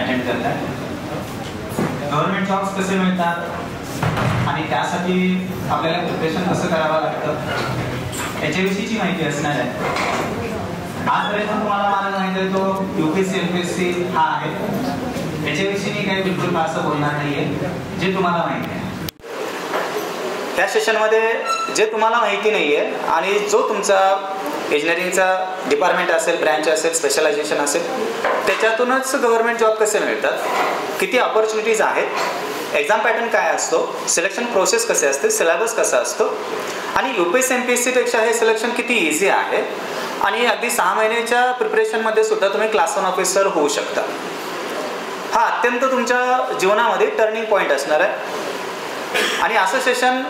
Attend करताय. Government jobs कसे मिळतात आणि त्यासाठी आपल्याला प्रिपरेशन कसं करावं लागतं याच्याविषयीची माहिती असणार आहे. आजपर्यंत तुम्हाला मला माहिती आहे तो UPSC MPSC हा आहे. याच्याविषयी मी काही बिलकुल फारसं बोलणार नाहीये जे तुम्हाला माहिती आहे. त्या सेशनमध्ये जे तुम्हाला माहिती नाहीये आणि जो तुमचा इंजिनिअरिंगचा डिपार्टमेंट असेल, ब्रँच असेल, स्पेशलायझेशन असेल, त्याच्यातूनच गव्हर्नमेंट जॉब कसे मिळतात, किती ऑपॉर्च्युनिटीज आहेत, एक्झाम पॅटर्न काय असतो, सिलेक्शन प्रोसेस कसे असते, सिलेबस कसा असतो आणि UPSC MPSC पेक्षा हे सिलेक्शन किती इझी आहे आणि अगदी 6 महिन्याच्या प्रिपरेशनमध्ये सुद्धा तुम्ही क्लास 1 ऑफिसर होऊ शकता. हा अत्यंत तुमच्या जीवनामध्ये टर्निंग पॉईंट असणार आहे. आणि असं सेशन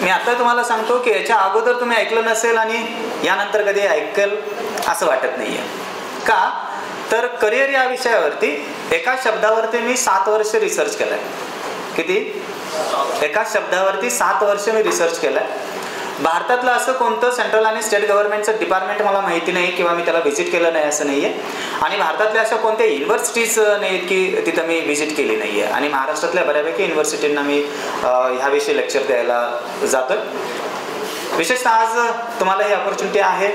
मी आता तुम्हाला सांगतो की याच्या अगोदर तुम्ही ऐकलं नसेल आणि यानंतर कधी ऐकेल असं वाटत नाहीये. का तर करिअर या विषयावरती एका शब्दावरती मी 7 वर्ष रिसर्च केलाय. किती? एका शब्दावरती 7 वर्ष मी रिसर्च केलाय. भारतातलं असं कोणतं सेंट्रल आणि स्टेट गव्हर्नमेंटचं डिपार्टमेंट मला माहिती नाही किंवा मी त्याला व्हिजिट केलं नाही असं नाहीये. आणि भारतातल्या अशा कोणत्या युनिव्हर्सिटीज नाहीत की तिथं मी व्हिजिट केली नाहीये. आणि महाराष्ट्रातल्या बऱ्यापैकी युनिव्हर्सिटींना मी ह्याविषयी लेक्चर द्यायला जातोय. विशेषतः आज तुम्हाला ही ऑपॉर्च्युनिटी आहे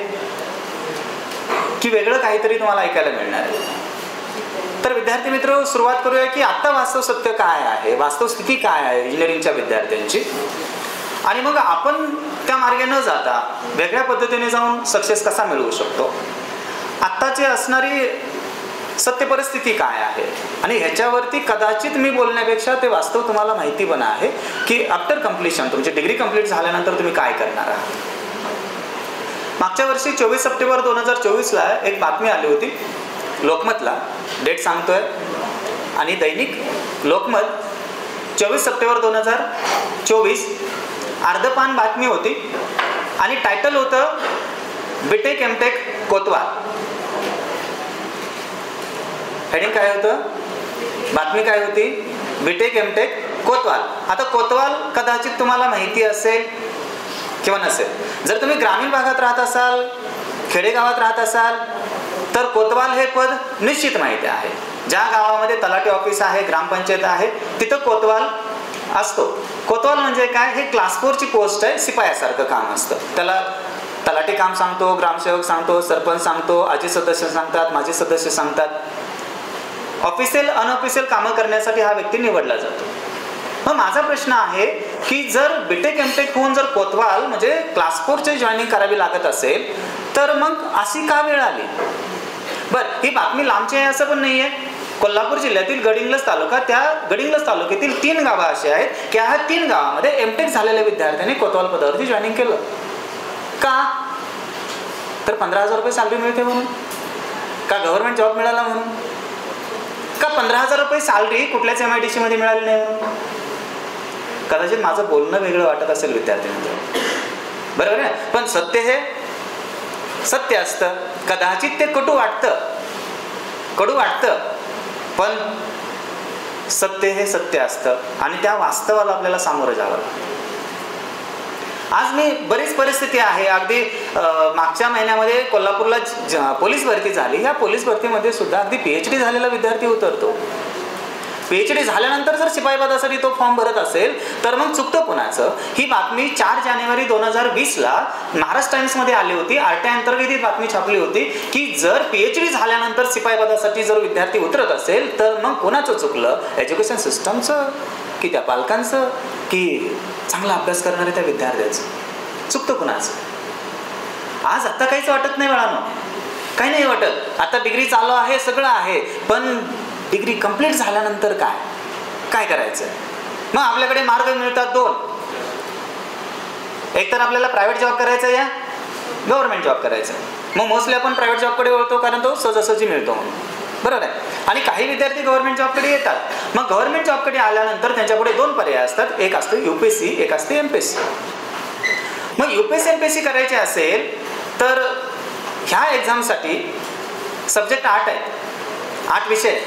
की वेगळं काहीतरी तुम्हाला ऐकायला मिळणार आहे. तर विद्यार्थी मित्र, सुरुवात करूया की आता वास्तव सत्य काय आहे, वास्तव स्थिती काय आहे इंजिनिअरिंगच्या विद्यार्थ्यांची, आणि मग आपण त्या मार्गे न जाता वेगळ्या पद्धतीने जाऊन सक्सेस कसा मिळवू शकतो. आत्ताची असणारी सत्य परिस्थिती काय आहे आणि ह्याच्यावरती कदाचित मी बोलण्यापेक्षा ते वास्तव तुम्हाला माहिती पण आहे की आफ्टर कम्प्लिशन, तुमची डिग्री कंप्लीट झाल्यानंतर तुम्ही काय करणार आहात. मागच्या वर्षी 24 सप्टेंबर 2024ला एक बातमी आली होती लोकमतला, डेट सांगतोय, आणि दैनिक लोकमत 24 सप्टेंबर 2024 अर्धपान बातमी होती आणि टायटल होतं बीटेक एमटेक कोतवाल. हेडिंग काय होतं, बातमी काय होती, बीटेक एमटेक कोतवाल. आता कोतवाल कदाचित तुम्हाला माहिती असेल किंवा नसेल. जर तुम्ही ग्रामीण भागात राहत असाल, खेडेगावात राहत असाल तर कोतवाल हे पद निश्चित माहिती आहे. ज्या गावामध्ये तलाठी ऑफिस आहे, ग्रामपंचायत आहे, तिथं कोतवाल असतो. कोतवाल म्हणजे काय, हे क्लास 4ची पोस्ट आहे, शिपायासारखं काम असतं. त्याला तलाठी काम सांगतो, ग्रामसेवक सांगतो, सरपंच सांगतो, आजी सदस्य सांगतात, माजी सदस्य सांगतात. ऑफिशियल अनऑफिशियल कामं करण्यासाठी हा व्यक्ती निवडला जातो. मग माझा प्रश्न आहे की जर बीटेक एमटेक होऊन जर कोतवाल म्हणजे क्लास 4ची जॉईनिंग करावी लागत असेल तर मग अशी का वेळ आली. बर, ही बातमी लांबची आहे असं पण नाहीये. कोल्हापूर जिल्ह्यातील गडिंग्लज तालुका, त्या गडिंग्लज तालुक्यातील 3 गावं अशी आहेत की ह्या 3 गावामध्ये एमटेक झालेल्या विद्यार्थ्यांनी कोतवाल पदावरती जॉईनिंग केलं. का तर 15,000 रुपये सॅलरी मिळते म्हणून, का गव्हर्नमेंट जॉब मिळाला म्हणून, का 15,000 रुपये सॅलरी कुठल्याच MIDC मध्ये मिळाली नाही म्हणून. कदाचित माझं बोलणं वेगळं वाटत असेल विद्यार्थ्यांना, बरोबर आहे. पण सत्य हे सत्य असतं. कदाचित ते कडू वाटतं पण सत्य हे सत्य असतं आणि त्या वास्तवाला आपल्याला सामोरं जावं लागतं. आज मी बरीच परिस्थिती आहे, अगदी मागच्या महिन्यामध्ये कोल्हापूरला पोलीस भरती झाली. ह्या पोलीस भरतीमध्ये सुद्धा अगदी PhD झालेला विद्यार्थी उतरतो. PhD झाल्यानंतर जर शिपाई पदासाठी तो फॉर्म भरत असेल तर मग चुकतं कुणाचं. ही बातमी 4 जानेवारी 2020ला महाराष्ट्र टाइम्समध्ये आली होती. RTI अंतर्गत ही बातमी छापली होती की जर PhD झाल्यानंतर शिपाई पदासाठी जर विद्यार्थी उतरत असेल तर मग कोणाचं चुकलं, एज्युकेशन सिस्टमचं की त्या पालकांचं की चांगला अभ्यास करणाऱ्या त्या विद्यार्थ्याचं, चुकतं कुणाचं. आज आता काहीच वाटत नाही बाळांनो, काही नाही वाटत. आता डिग्री चालू आहे, सगळं आहे, पण डिग्री कंप्लीट झाल्यानंतर काय करायचं. मग आपल्याकडे मार्ग मिळतात 2. एक तर आपल्याला प्रायव्हेट जॉब करायचा या गव्हर्नमेंट जॉब करायचा. मग मोस्टली आपण प्रायव्हेट जॉबकडे वळतो कारण तो सहजासहजी मिळतो म्हणून, बरोबर आहे. आणि काही विद्यार्थी गव्हर्नमेंट जॉबकडे येतात. मग गव्हर्नमेंट जॉबकडे आल्यानंतर त्यांच्यापुढे 2 पर्याय असतात. एक असतं UPSC, एक असते MPSC. मग UPSC MPSC करायचे असेल तर ह्या एक्झामसाठी सब्जेक्ट 8 आहेत, 8 विषय: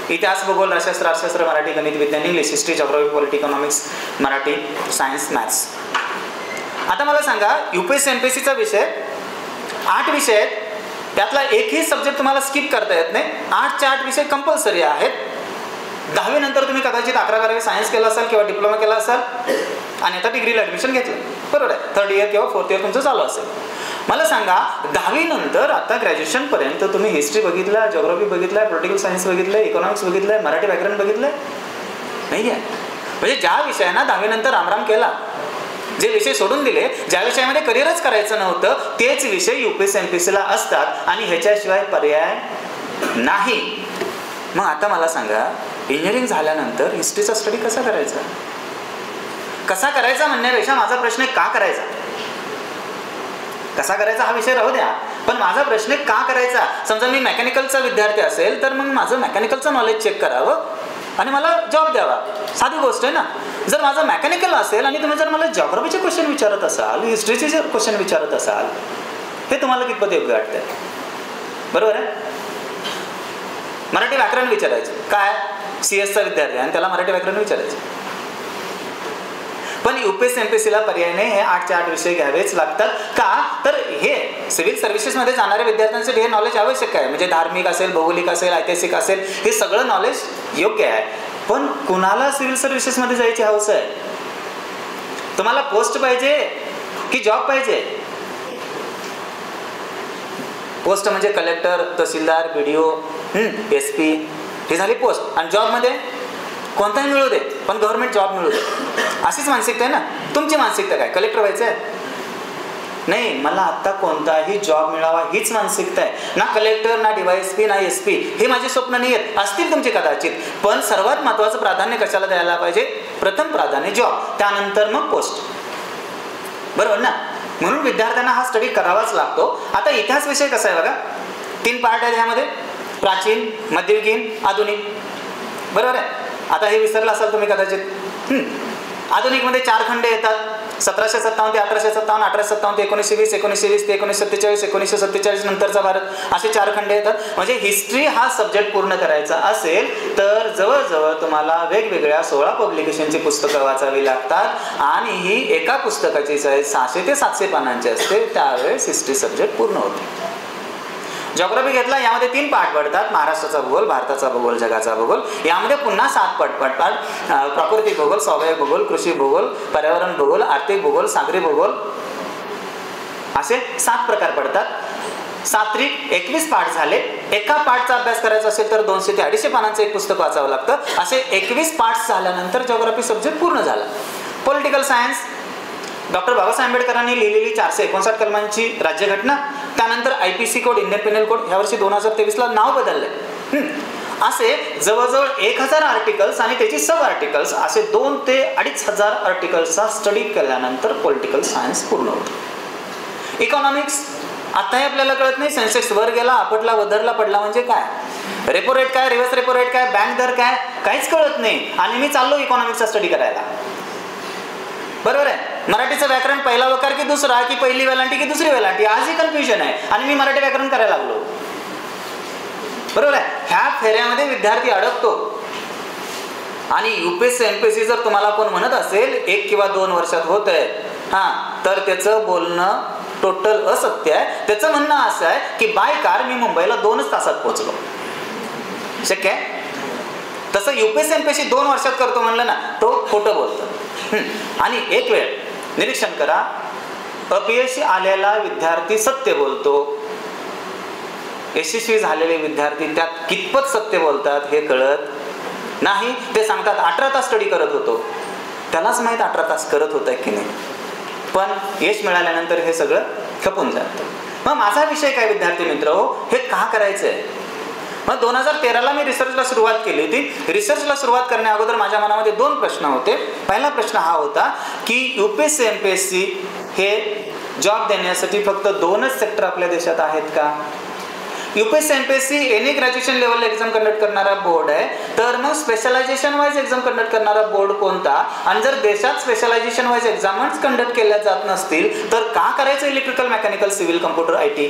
इतिहास, भूगोल, रसशास्त्र, अर्थशास्त्र, मराठी, गणित, विज्ञान, English, history, geography, polity, economics, Marathi, science, maths. आता मला सांगा, UPSC MPSCचा विषय 8 विषय आहेत, त्यातला एकही सब्जेक्ट तुम्हाला स्किप करता येत नाही. 8च्या 8 विषय कंपल्सरी आहेत 10वी नंतर तुम्ही कदाचित 11-12वी सायन्स केलं असाल किंवा डिप्लोमा केला असाल आणि आता डिग्रीला ॲडमिशन घेतलं, बरोबर आहे, 3rd इयर किंवा 4th इयर तुमचं चालू असेल. मला सांगा 10वी नंतर आता ग्रॅज्युएशनपर्यंत तुम्ही हिस्ट्री बघितलं, जिओग्राफी बघितलं, पॉलिटिकल सायन्स बघितलं, इकॉनॉमिक्स बघितलं, मराठी व्याकरण बघितलं नाही आहे. म्हणजे ज्या विषयांना 10वी नंतर रामराम केला, जे विषय सोडून दिले, ज्या विषयामध्ये करिअरच करायचं नव्हतं, तेच विषय UPSC MPSCला असतात आणि ह्याच्याशिवाय पर्याय नाही. मग आता मला सांगा, इंजिनिअरिंग झाल्यानंतर हिस्ट्रीचा स्टडी कसा करायचा? कसा करायचा म्हणण्यापेक्षा माझा प्रश्न का करायचा, कसा करायचा हा विषय राहू द्या, पण माझा प्रश्न का करायचा. समजा मी मेकॅनिकलचा विद्यार्थी असेल तर मग माझं मेकॅनिकलचं नॉलेज चेक करावं आणि मला जॉब द्यावा, साधी गोष्ट आहे ना. जर माझं मेकॅनिकल असेल आणि तुम्ही जर मला जिओग्राफीचे क्वेश्चन विचारत असाल, हिस्ट्रीचे जर क्वेश्चन विचारत असाल, हे तुम्हाला कितपत योग्य वाटतंय? बरोबर आहे. मराठी व्याकरण विचारायचं, काय CS चा विद्यार्थी आणि त्याला मराठी व्याकरण विचारायचं. पण UPSC MPSCला पर्याय नाही, हे 8चे 8 विषय घ्यावेच लागतात. का तर हे सिव्हिल सर्व्हिसेसमध्ये जाणाऱ्या विद्यार्थ्यांसाठी हे नॉलेज आवश्यक आहे. म्हणजे धार्मिक असेल, भौगोलिक असेल, ऐतिहासिक असेल, हे सगळं नॉलेज योग्य आहे. पण कुणाला सिव्हिल सर्व्हिसेसमध्ये जायची हौस आहे? तुम्हाला पोस्ट पाहिजे की जॉब पाहिजे? पोस्ट म्हणजे कलेक्टर, तहसीलदार, BDO, SP, हे झाली पोस्ट. आणि जॉबमध्ये कोणताही मिळू दे पण गव्हर्नमेंट जॉब मिळू दे, अशीच मानसिकता आहे ना. तुमची मानसिकता काय, कलेक्टर व्हायचं आहे? नाही, मला आता कोणताही जॉब मिळावा हीच मानसिकता आहे. ना कलेक्टर, ना DYSP, ना SP, हे माझे स्वप्न नाही आहेत. असतील तुमचे कदाचित, पण सर्वात महत्त्वाचं प्राधान्य कशाला द्यायला पाहिजे? प्रथम प्राधान्य जॉब, त्यानंतर मग पोस्ट, बरोबर ना. म्हणून विद्यार्थ्यांना हा स्टडी करावाच लागतो. आता इतिहास विषय कसा आहे बघा, 3 पार्ट आहेत ह्यामध्ये, प्राचीन, मध्ययुगीन, आधुनिक, बरोबर आहे. आता हे विसरलं असाल तुम्ही कदाचित. आधुनिकमध्ये 4 खंड येतात, 1757 ते 1857, 1857 ते 1920, 1920 ते 1947, 1947 नंतरचा भारत, असे 4 खंड येतात. म्हणजे हिस्ट्री हा सब्जेक्ट पूर्ण करायचा असेल तर जवळजवळ तुम्हाला वेगवेगळ्या 16 पब्लिकेशनची पुस्तकं वाचावी लागतात आणि ही एका पुस्तकाची साईज 600 ते 700 पानांची असते. त्यावेळेस हिस्ट्री सब्जेक्ट पूर्ण होते. जिओग्राफी घेतला, यामध्ये 3 पार्ट पडतात, महाराष्ट्राचा भूगोल, भारताचा भूगोल, जगाचा भूगोल. यामध्ये पुन्हा 7 पार्ट पडतात, प्राकृतिक भूगोल, स्वाभाविक भूगोल, कृषी भूगोल, पर्यावरण भूगोल, आर्थिक भूगोल, सागरी भूगोल, असे 7 प्रकार पडतात. 7 त्रिक 21 पार्ट झाले. एका पार्टचा अभ्यास करायचा असेल तर 200 ते 250 पानांचं एक पुस्तक वाचावं लागतं. असे 21 पार्ट्स झाल्यानंतर जिओग्राफी सब्जेक्ट पूर्ण झाला. पॉलिटिकल सायन्स, डॉक्टर बाबासाहेब आंबेडकरांनी लिहिलेली 459 कलमांची राज्यघटना, त्यानंतर IPC code, Indian penal code, यावर्षी 2023ला नाव बदललंय. असे जवळजवळ 1000 आर्टिकल्स आणि त्याची सब आर्टिकल्स, असे 2 ते 2500 आर्टिकल्सचा स्टडी केल्यानंतर पॉलिटिकल सायन्स पूर्ण होतं. इकॉनॉमिक्स, आताही आपल्याला कळत नाही, सेन्सेक्स वर गेला, आपटला, वधरला, पडला म्हणजे काय, रेपो रेट काय, रिव्हर्स रेपो रेट काय, बँक दर काय, काहीच कळत नाही. आणि मी चाललो इकॉनॉमिक्सचा स्टडी करायला, बरोबर आहे. मराठीचं व्याकरण पहिला वकार की दुसरा, की पहिली वेलांटी की दुसरी वेलांटी, आजही कन्फ्युजन आहे. आणि मी मराठी व्याकरण करायला लागलो, बरोबर आहे. ह्या फेऱ्यामध्ये विद्यार्थी अडकतो. आणि UPSC MPSC जर तुम्हाला कोण म्हणत असेल 1 किंवा 2 वर्षात होत आहे, तर त्याचं बोलणं टोटल असत्य आहे. त्याचं म्हणणं असं आहे की बाय कार मी मुंबईला 2च तासात पोहोचलो. शक्य आहे? तसं UPSC MPSC 2 वर्षात करतो म्हणलं ना, तो खोटं बोलतो. आणि एक वेळ निरीक्षण करा, अपयशी आलेला विद्यार्थी सत्य बोलतो, यशस्वी झालेले विद्यार्थी त्यात कितपत सत्य बोलतात हे कळत नाही. ते सांगतात 18 तास स्टडी करत होतो, त्यालाच माहीत 18 तास करत होता की नाही. पण यश मिळाल्यानंतर हे सगळं खपून जातं. मग माझा विषय काय विद्यार्थी मित्र हो, हे का करायचं आहे? मग 2013ला मी रिसर्चला सुरुवात केली होती. रिसर्चला सुरुवात करण्या अगोदर माझ्या मनामध्ये 2 प्रश्न होते. पहिला प्रश्न हा होता की UPSC MPSC हे जॉब देण्यासाठी फक्त 2च सेक्टर आपल्या देशात आहेत का? UPSC MPSC any graduation level exam conduct करणारा बोर्ड आहे, तर मग स्पेशलायझेशन वाईज एक्झाम कंडक्ट करणारा बोर्ड कोणता? आणि जर देशात स्पेशलायझेशन वाईज एक्झामच कंडक्ट केल्या जात नसतील तर का करायचं electrical, mechanical, civil, computer, IT?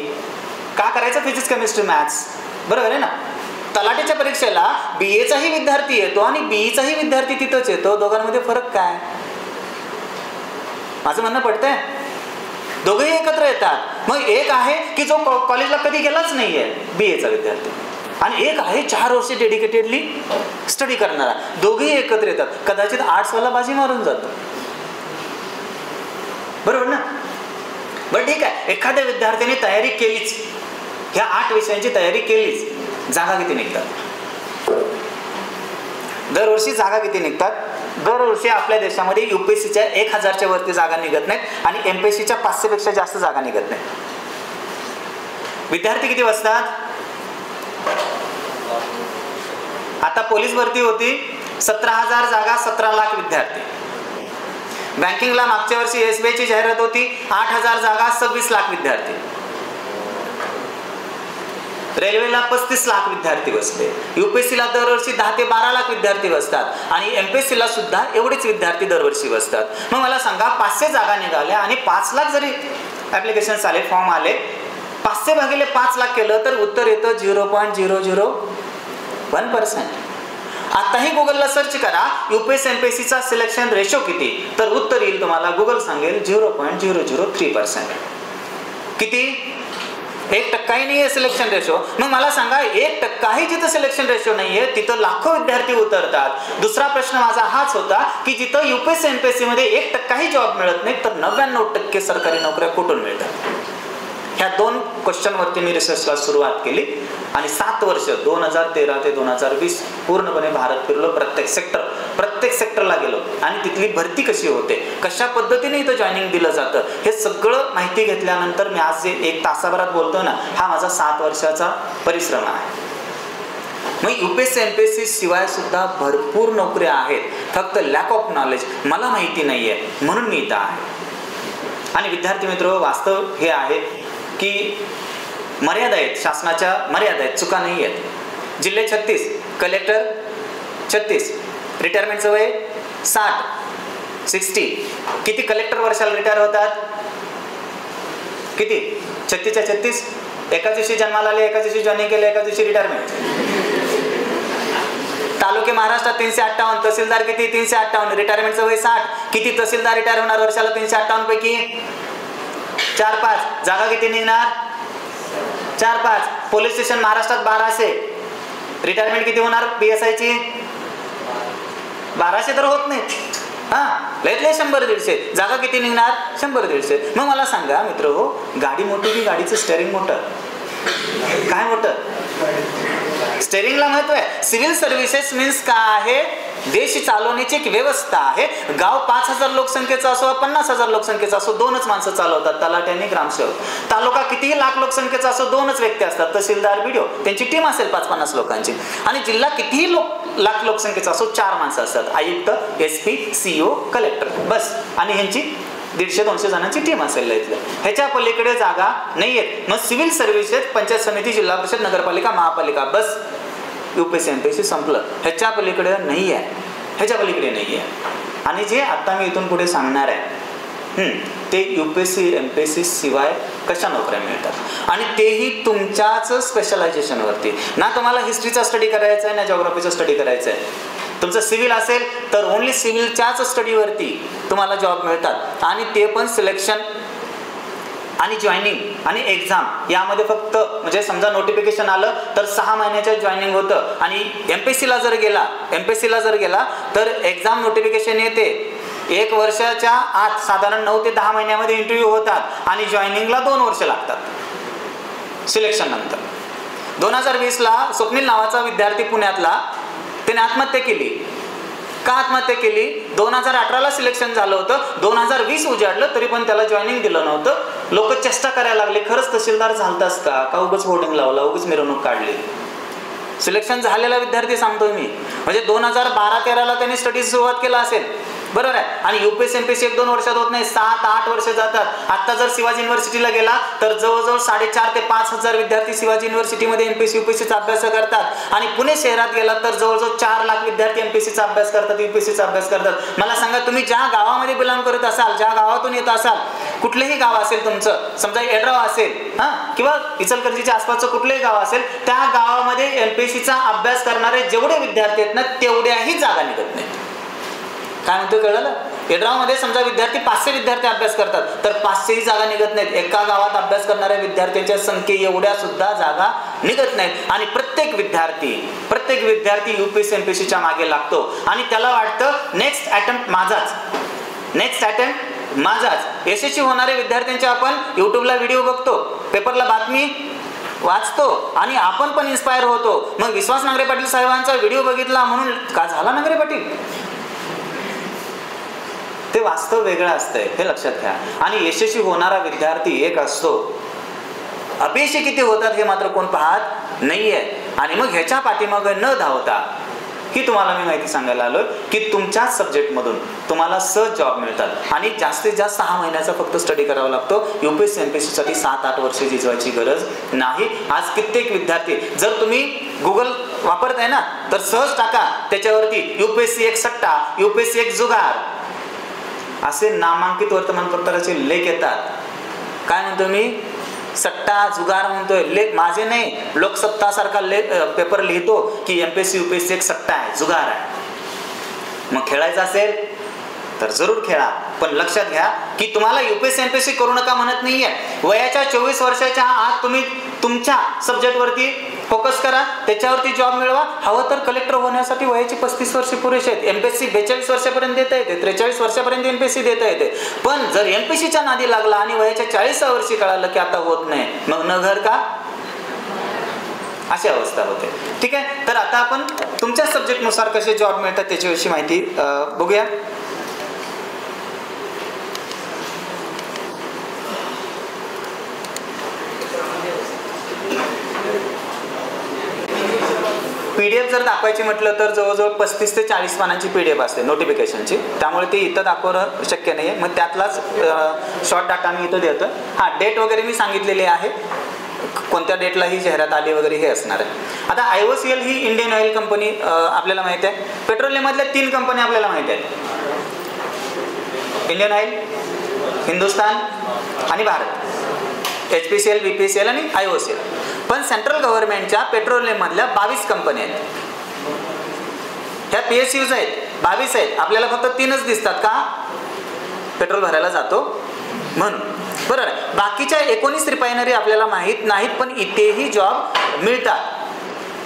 का करायचं फिजिक्स, केमिस्ट्री, मॅथ्स? बरोबर आहे ना. तलाठीच्या परीक्षेला BAचाही विद्यार्थी येतो आणि BEचाही विद्यार्थी तिथंच येतो. दोघांमध्ये फरक काय? माझं म्हणणं पडतंय? दोघेही एकत्र येतात. मग एक आहे की जो कॉलेजला कधी गेलाच नाहीये, BAचा विद्यार्थी. आणि एक आहे 4 वर्ष डेडिकेटेडली स्टडी करणारा. दोघेही एकत्र येतात. कदाचित आर्ट्सवाला बाजी मारून जातो, बरोबर ना? बरं ठीक आहे, एखाद्या विद्यार्थ्याने तयारी केलीच, ह्या 8 विषयांची तयारी केलीच, जागा किती निघतात? दरवर्षी जागा किती निघतात? दरवर्षी आपल्या देशामध्ये UPSCच्या 1000च्या वरती जागा निघत नाहीत आणि MPSCच्या 500 पेक्षा जास्त जागा निघत नाहीत. विद्यार्थी किती बसतात? आता पोलीस भरती होती, 17,000 जागा, 17 लाख विद्यार्थी. बँकिंगला मागच्या वर्षी SBI ची जाहिरात होती, 8,000 जागा, 26 लाख विद्यार्थी. रेल्वेला 35 लाख विद्यार्थी बसले. UPSCला दरवर्षी 10 ते 12 लाख विद्यार्थी बसतात आणि MPSCला सुद्धा एवढेच विद्यार्थी दरवर्षी बसतात. मग मला सांगा, 500 जागा निघाल्या आणि 5 लाख जरी ऍप्लिकेशन आले, फॉर्म आले, 500 भागिले 5 लाख केलं तर उत्तर येतं 0.001%. आताही गुगलला सर्च करा UPSC MPSCचा सिलेक्शन रेशो किती, तर उत्तर येईल तुम्हाला, गुगल सांगेल 0.003%. किती? 1% नाहीये सिलेक्शन रेशो. मग मला सांगा, 1% जिथं सिलेक्शन रेशो नाहीये तिथं लाखो विद्यार्थी उतरतात. दुसरा प्रश्न माझा हाच होता की जिथं UPSC MPSC मध्ये 1% जॉब मिळत नाही तर 99% सरकारी नोकऱ्या कुठून मिळतात? ह्या 2 क्वेश्चनवरती मी रिसर्चला सुरुवात केली आणि 7 वर्ष 2013 ते 2020 पूर्णपणे भारत फिरलो. प्रत्येक सेक्टरला गेलो आणि तिथली भरती कशी होते, कशा पद्धतीने इथं जॉईनिंग दिलं जातं, हे सगळं माहिती घेतल्यानंतर मी आज जे 1 तासाभरात बोलतो ना, हा माझा 7 वर्षाचा परिश्रम आहे. मग UPSC MPSC शिवाय सुद्धा भरपूर नोकऱ्या आहेत, फक्त लॅक ऑफ नॉलेज, मला माहिती नाहीये म्हणून मी इथं आहे. आणि विद्यार्थी मित्र, वास्तव हे आहे की मर्यादा आहेत, शासनाच्या मर्यादा आहेत, चुका नाही आहेत. जिल्हे 36, कलेक्टर 36, रिटायरमेंटचं वय 60. किती कलेक्टर वर्षाला रिटायर होतात? किती? 36च्या 36. एकाच दिवशी जन्माला आले, एकाच दिवशी जॉईनिंग केले, एकाच दिवशी रिटायरमेंट. तालुके महाराष्ट्रात 358, तहसीलदार किती? 358, रिटायरमेंटचं वय 60. किती तहसीलदार रिटायर होणार वर्षाला 358 पैकी? 4-5. जागा किती निघणार? 4-5. पोलीस स्टेशन महाराष्ट्रात 1200, रिटायरमेंट किती होणार PSI ची? 1200 तर होत नाहीत. लयतले 100-150. जागा किती निघणार? 100-150. मग मला सांगा मित्र हो, गाडी मोठी की गाडीचं स्टेअरिंग मोठं? काय मोठं? स्टेअरिंगला महत्व आहे. सिव्हिल सर्व्हिसेस मीन्स काय आहे? देश चालवण्याची एक व्यवस्था आहे. गाव 5000 लोकसंख्येचा असो, 50,000 लोकसंख्येचा असो, 2च माणसं चालवतात, तलाठी आणि ग्रामसेवक. तालुका कितीही लाख लोकसंख्येचा असो, 2च व्यक्ती असतात, तहसीलदार BDO, त्यांची टीम असेल 5-50 लोकांची. आणि जिल्हा कितीही लाख लोकसंख्येचा असो, 4 माणसं असतात, आयुक्त, SP, CO, कलेक्टर, बस. आणि ह्यांची 150-200 जणांची टीम असेल इथल्या. ह्याच्या पलीकडे जागा नाहीयेत. मग सिव्हिल सर्व्हिसेस, पंचायत समिती, जिल्हा परिषद, नगरपालिका, महापालिका, बस. UPSC MPSC संपलं. ह्याच्या पलीकडे नाही आहे, ह्याच्या पलीकडे नाही आहे. आणि जे आता मी इथून पुढे सांगणार आहे ते UPSC MPSC शिवाय कशा नोकऱ्या मिळतात, आणि तेही तुमच्याच स्पेशलायझेशनवरती. ना तुम्हाला हिस्ट्रीचा स्टडी करायचा आहे, ना जिओग्राफीचा स्टडी करायचा आहे. तुमचं सिव्हिल असेल तर ओनली सिव्हिलच्याच स्टडीवरती तुम्हाला जॉब मिळतात, आणि ते पण सिलेक्शन आणि जॉईनिंग आणि एक्झाम यामध्ये फक्त, म्हणजे समजा नोटिफिकेशन आलं तर 6 महिन्याचं जॉईनिंग होतं. आणि MPSCला जर गेला तर एक्झाम नोटिफिकेशन येते, 1 वर्षाच्या आत साधारण 9 ते 10 महिन्यामध्ये इंटरव्ह्यू होतात आणि जॉईनिंगला 2 वर्ष लागतात सिलेक्शन नंतर. 2020ला स्वप्नील नावाचा विद्यार्थी पुण्यातला, त्याने आत्महत्या केली. का आत्महत्या केली? 2018ला सिलेक्शन झालं होतं, 2020 उजाडलं तरी पण त्याला जॉईनिंग दिलं नव्हतं. लोक चेष्टा करायला लागले, खरंच तहसीलदार झालतास का उगाच होर्डिंग लावला, उगाच मिरवणूक काढली. सिलेक्शन झालेला विद्यार्थी सांगतोय मी, म्हणजे 2012-13ला त्यांनी स्टडीज सुरुवात केला असेल, बरोबर आहे. आणि UPSC MPSC 1-2 वर्षात होत नाही, 7-8 वर्ष जातात. आता जर शिवाजी युनिव्हर्सिटीला गेला तर जवळजवळ 4,500 ते 5,000 विद्यार्थी शिवाजी युनिव्हर्सिटीमध्ये MPSC UPSCचा अभ्यास करतात. आणि पुणे शहरात गेला तर जवळजवळ 4 लाख विद्यार्थी MPSCचा अभ्यास करतात, UPSCचा अभ्यास करतात. मला सांगा, तुम्ही ज्या गावामध्ये बिलॉंग करत असाल, ज्या गावातून येत असाल, कुठलेही गाव असेल तुमचं, समजा येड्राव असेल किंवा इचलकरंजीच्या आसपासचं कुठलंही गाव असेल, त्या गावामध्ये MPSCचा अभ्यास करणारे जेवढे विद्यार्थी आहेत ना, तेवढ्याही जागा निघत नाहीत. काय म्हणतो कळलं? येड्रावमध्ये समजा 500 विद्यार्थी अभ्यास करतात तर 500ही जागा निघत नाहीत. एका गावात अभ्यास करणाऱ्या विद्यार्थ्यांच्या संख्ये एवढ्या सुद्धा जागा निघत नाहीत आणि प्रत्येक विद्यार्थी UPSC MPSCच्या मागे लागतो आणि त्याला वाटतं नेक्स्ट अटेम्प्ट माझाच. यशस्वी होणारे विद्यार्थ्यांचे आपण युट्यूबला व्हिडिओ बघतो, पेपरला बातमी वाचतो आणि आपण पण इन्स्पायर होतो. मग विश्वास नांगरे पाटील साहेबांचा व्हिडिओ बघितला म्हणून का झाला नांगरे पाटील? ते वास्तव वेगळं असतंय, हे लक्षात घ्या. आणि यशस्वी होणारा विद्यार्थी एक असतो, अपयशी किती होतात हे मात्र कोण पाहत नाहीये. आणि मग ह्याच्या पाठीमागे न धावता ही तुम्हाला मी माहिती सांगायला आलोय की तुमच्याच सब्जेक्टमधून तुम्हाला सहज जॉब मिळतात आणि जास्तीत जास्त 6 महिन्याचा फक्त स्टडी करावा लागतो. UPSC MPSC साठी 7-8 वर्षे झिजवायची गरज नाही. आज कित्येक विद्यार्थी, जर तुम्ही गुगल वापरताय ना तर सहज टाका त्याच्यावरती UPSC एक सट्टा, UPSC एक जुगार असे नामांकित वर्तमानपत्राचे लेख येतात. काय म्हणतो मी? सट्टा जुगार म्हणतोय, लेख माझे नाही. लोकसत्ता सारखा पेपर लिहितो की MPSC UPSC एक सट्टा आहे, जुगार आहे. मग खेळायचं असेल तर जरूर खेळा, पण लक्षात घ्या की तुम्हाला UPSC MPSC करू नका म्हणत नाहीये. वयाच्या 24 वर्षाच्या आत तुम्ही तुमच्या सब्जेक्टवरती फोकस करा, त्याच्यावरती जॉब मिळवा. हवं तर कलेक्टर होण्यासाठी वयाची 35 वर्षे पुरेसे आहेत. MPSC 42 वर्षापर्यंत देता येते, 43 वर्षापर्यंत MPSC देता येते. पण जर MPSCच्या नादी लागला आणि वयाच्या 40व्या वर्षी कळालं की आता होत नाही, मग न घर का, अशी अवस्था होते. ठीक आहे, तर आता आपण तुमच्या सब्जेक्टनुसार कसे जॉब मिळतात त्याच्याविषयी माहिती बघूया. PDF जर दाखवायची म्हटलं तर जवळजवळ 35 ते 40 पानांची PDF असते नोटिफिकेशनची, त्यामुळे ती इथं दाखवणं शक्य नाही आहे. मग त्यातलाच शॉर्ट डाटा मी इथं देतो. डेट वगैरे मी सांगितलेली आहे, कोणत्या डेटला ही जाहिरात आली वगैरे हे असणार आहे. आता IOCL ही इंडियन ऑइल कंपनी आपल्याला माहिती आहे. पेट्रोलियममधल्या 3 कंपन्या आपल्याला माहिती आहेत, इंडियन ऑइल, हिंदुस्तान आणि भारत. HPCL, BPCL आणि IOCL. पण सेंट्रल गव्हर्नमेंटच्या पेट्रोलियम मधल्या 22 कंपन्या आहेत. ह्या PSUs आहेत, 22 आहेत. आपल्याला फक्त 3च दिसतात का? पेट्रोल भरायला जातो म्हणून, बरोबर आहे. बाकीच्या 19 रिफायनरी आपल्याला माहित नाहीत, पण इथेही जॉब मिळतात.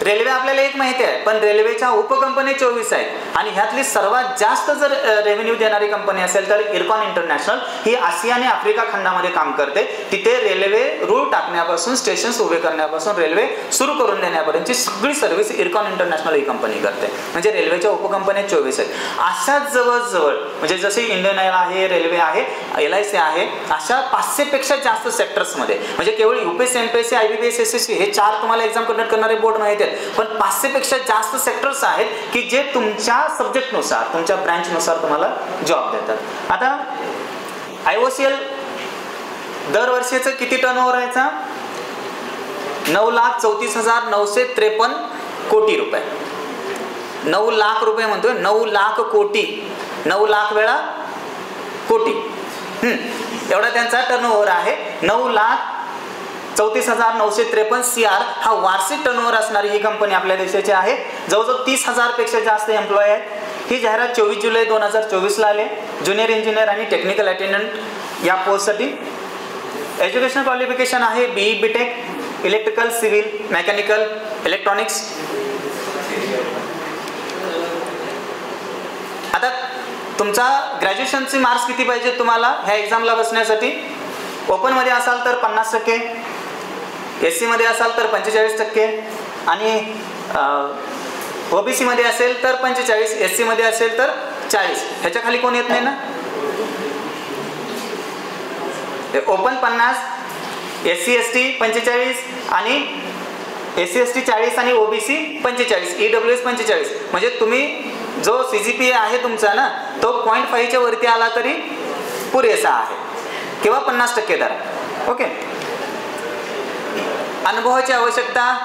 रेल्वे आपल्याला एक माहिती आहे, पण रेल्वेच्या उपकंपनी 24 आहेत आणि ह्यातली सर्वात जास्त जर रेव्हेन्यू देणारी कंपनी असेल तर इरकॉन इंटरनॅशनल ही आशिया आणि आफ्रिका खंडामध्ये काम करते. तिथे रेल्वे रूळ टाकण्यापासून, स्टेशन्स उभे करण्यापासून, रेल्वे सुरू करून देण्यापर्यंतची सगळी सर्व्हिस इरकॉन इंटरनॅशनल ही कंपनी करते. म्हणजे रेल्वेच्या उपकंपन्या 24 आहेत. अशाच जवळजवळ म्हणजे जसे इंडियन ऑइल आहे, रेल्वे आहे, LIC आहे, अशा 500 पेक्षा जास्त सेक्टर्समध्ये, म्हणजे केवळ UPSC MPSC IBPS SSC हे 4 तुम्हाला एक्झाम कंडक्ट करणारे बोर्ड माहिती आहेत, पण 500 पेक्षा जास्त सेक्टर्स आहेत की जे तुमच्या सब्जेक्टनुसार, तुमच्या ब्रँचनुसार तुम्हाला जॉब देतात. आता IOCL दरवर्षीचं किती टर्नओव्हर व्हायचा? 9,34,953 कोटी रुपये. 9 लाख रुपये म्हणतोय, 9 लाख कोटी, 9 लाख वेळा कोटी, एवढा त्यांचा टर्नओव्हर आहे. 9,34,953 CR हा वार्षिक टर्नओव्हर असणारी ही कंपनी आपल्या देशाची आहे. जवळजवळ 30,000 पेक्षा जास्त एम्प्लॉय आहेत. ही जाहिरात 24 जुलै 2024 ला आले. ज्युनियर इंजिनियर आणि टेक्निकल अटेंडंट या पोस्टसाठी. एज्युकेशनल क्वालिफिकेशन आहे BE BTech, electrical, civil, mechanical, electronics. आता तुमचा ग्रॅज्युएशनचे मार्क्स किती पाहिजे तुम्हाला ह्या एक्झामला बसण्यासाठी? ओपन मध्ये असाल तर 50%, SC मध्ये असाल तर 45% आणि OBC मध्ये असेल तर 45, SC मध्ये असेल तर 40. ह्याच्या खाली कोण येत नाही ना? ओपन 50, SC ST 45 आणि SC ST 40 आणि OBC 45, EWS 45. म्हणजे तुम्ही जो CGPA आहे तुमचा ना तो 0.5च्या वरती आला तरी पुरेसा आहे किंवा 50% धरा. ओके. अनुभवाची आवश्यकता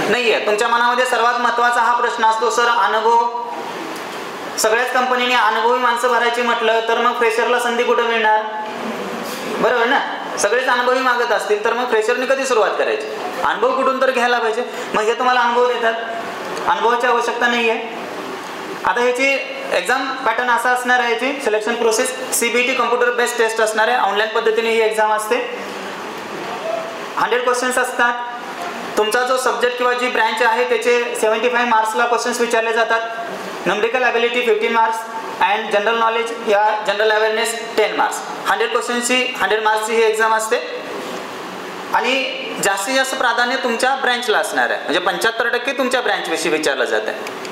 नाहीये. तुमच्या मनामध्ये सर्वात महत्त्वाचा हा प्रश्न असतो, सर अनुभव, सगळ्याच कंपनीने अनुभवी माणसं भरायची म्हटलं तर मग फ्रेशरला संधी कुठे मिळणार? बरोबर ना? सगळेच अनुभवी मागत असतील तर मग फ्रेशरने कधी सुरुवात करायची? अनुभव कुठून तर घ्यायला पाहिजे. मग हे तुम्हाला अनुभव देतात, अनुभवाची आवश्यकता नाहीये. आता ह्याची एक्झाम पॅटर्न असा असणार आहे, याची selection process CBT computer based test असणार आहे. ऑनलाईन पद्धतीने ही एक्झाम असते. 100 क्वेश्चन्स असतात. तुमचा जो सब्जेक्ट किंवा जी ब्रँच आहे त्याचे 75 मार्क्सला क्वेश्चन्स विचारले जातात. Numerical ability 15 marks and general knowledge या जनरल अवेअरनेस 10 मार्क्स. 100 क्वेश्चन्सची 100 मार्क्सची ही एक्झाम असते आणि जास्तीत जास्त प्राधान्य तुमच्या ब्रँचला असणार आहे. म्हणजे 75% तुमच्या ब्रँचविषयी विचारलं जात आहे.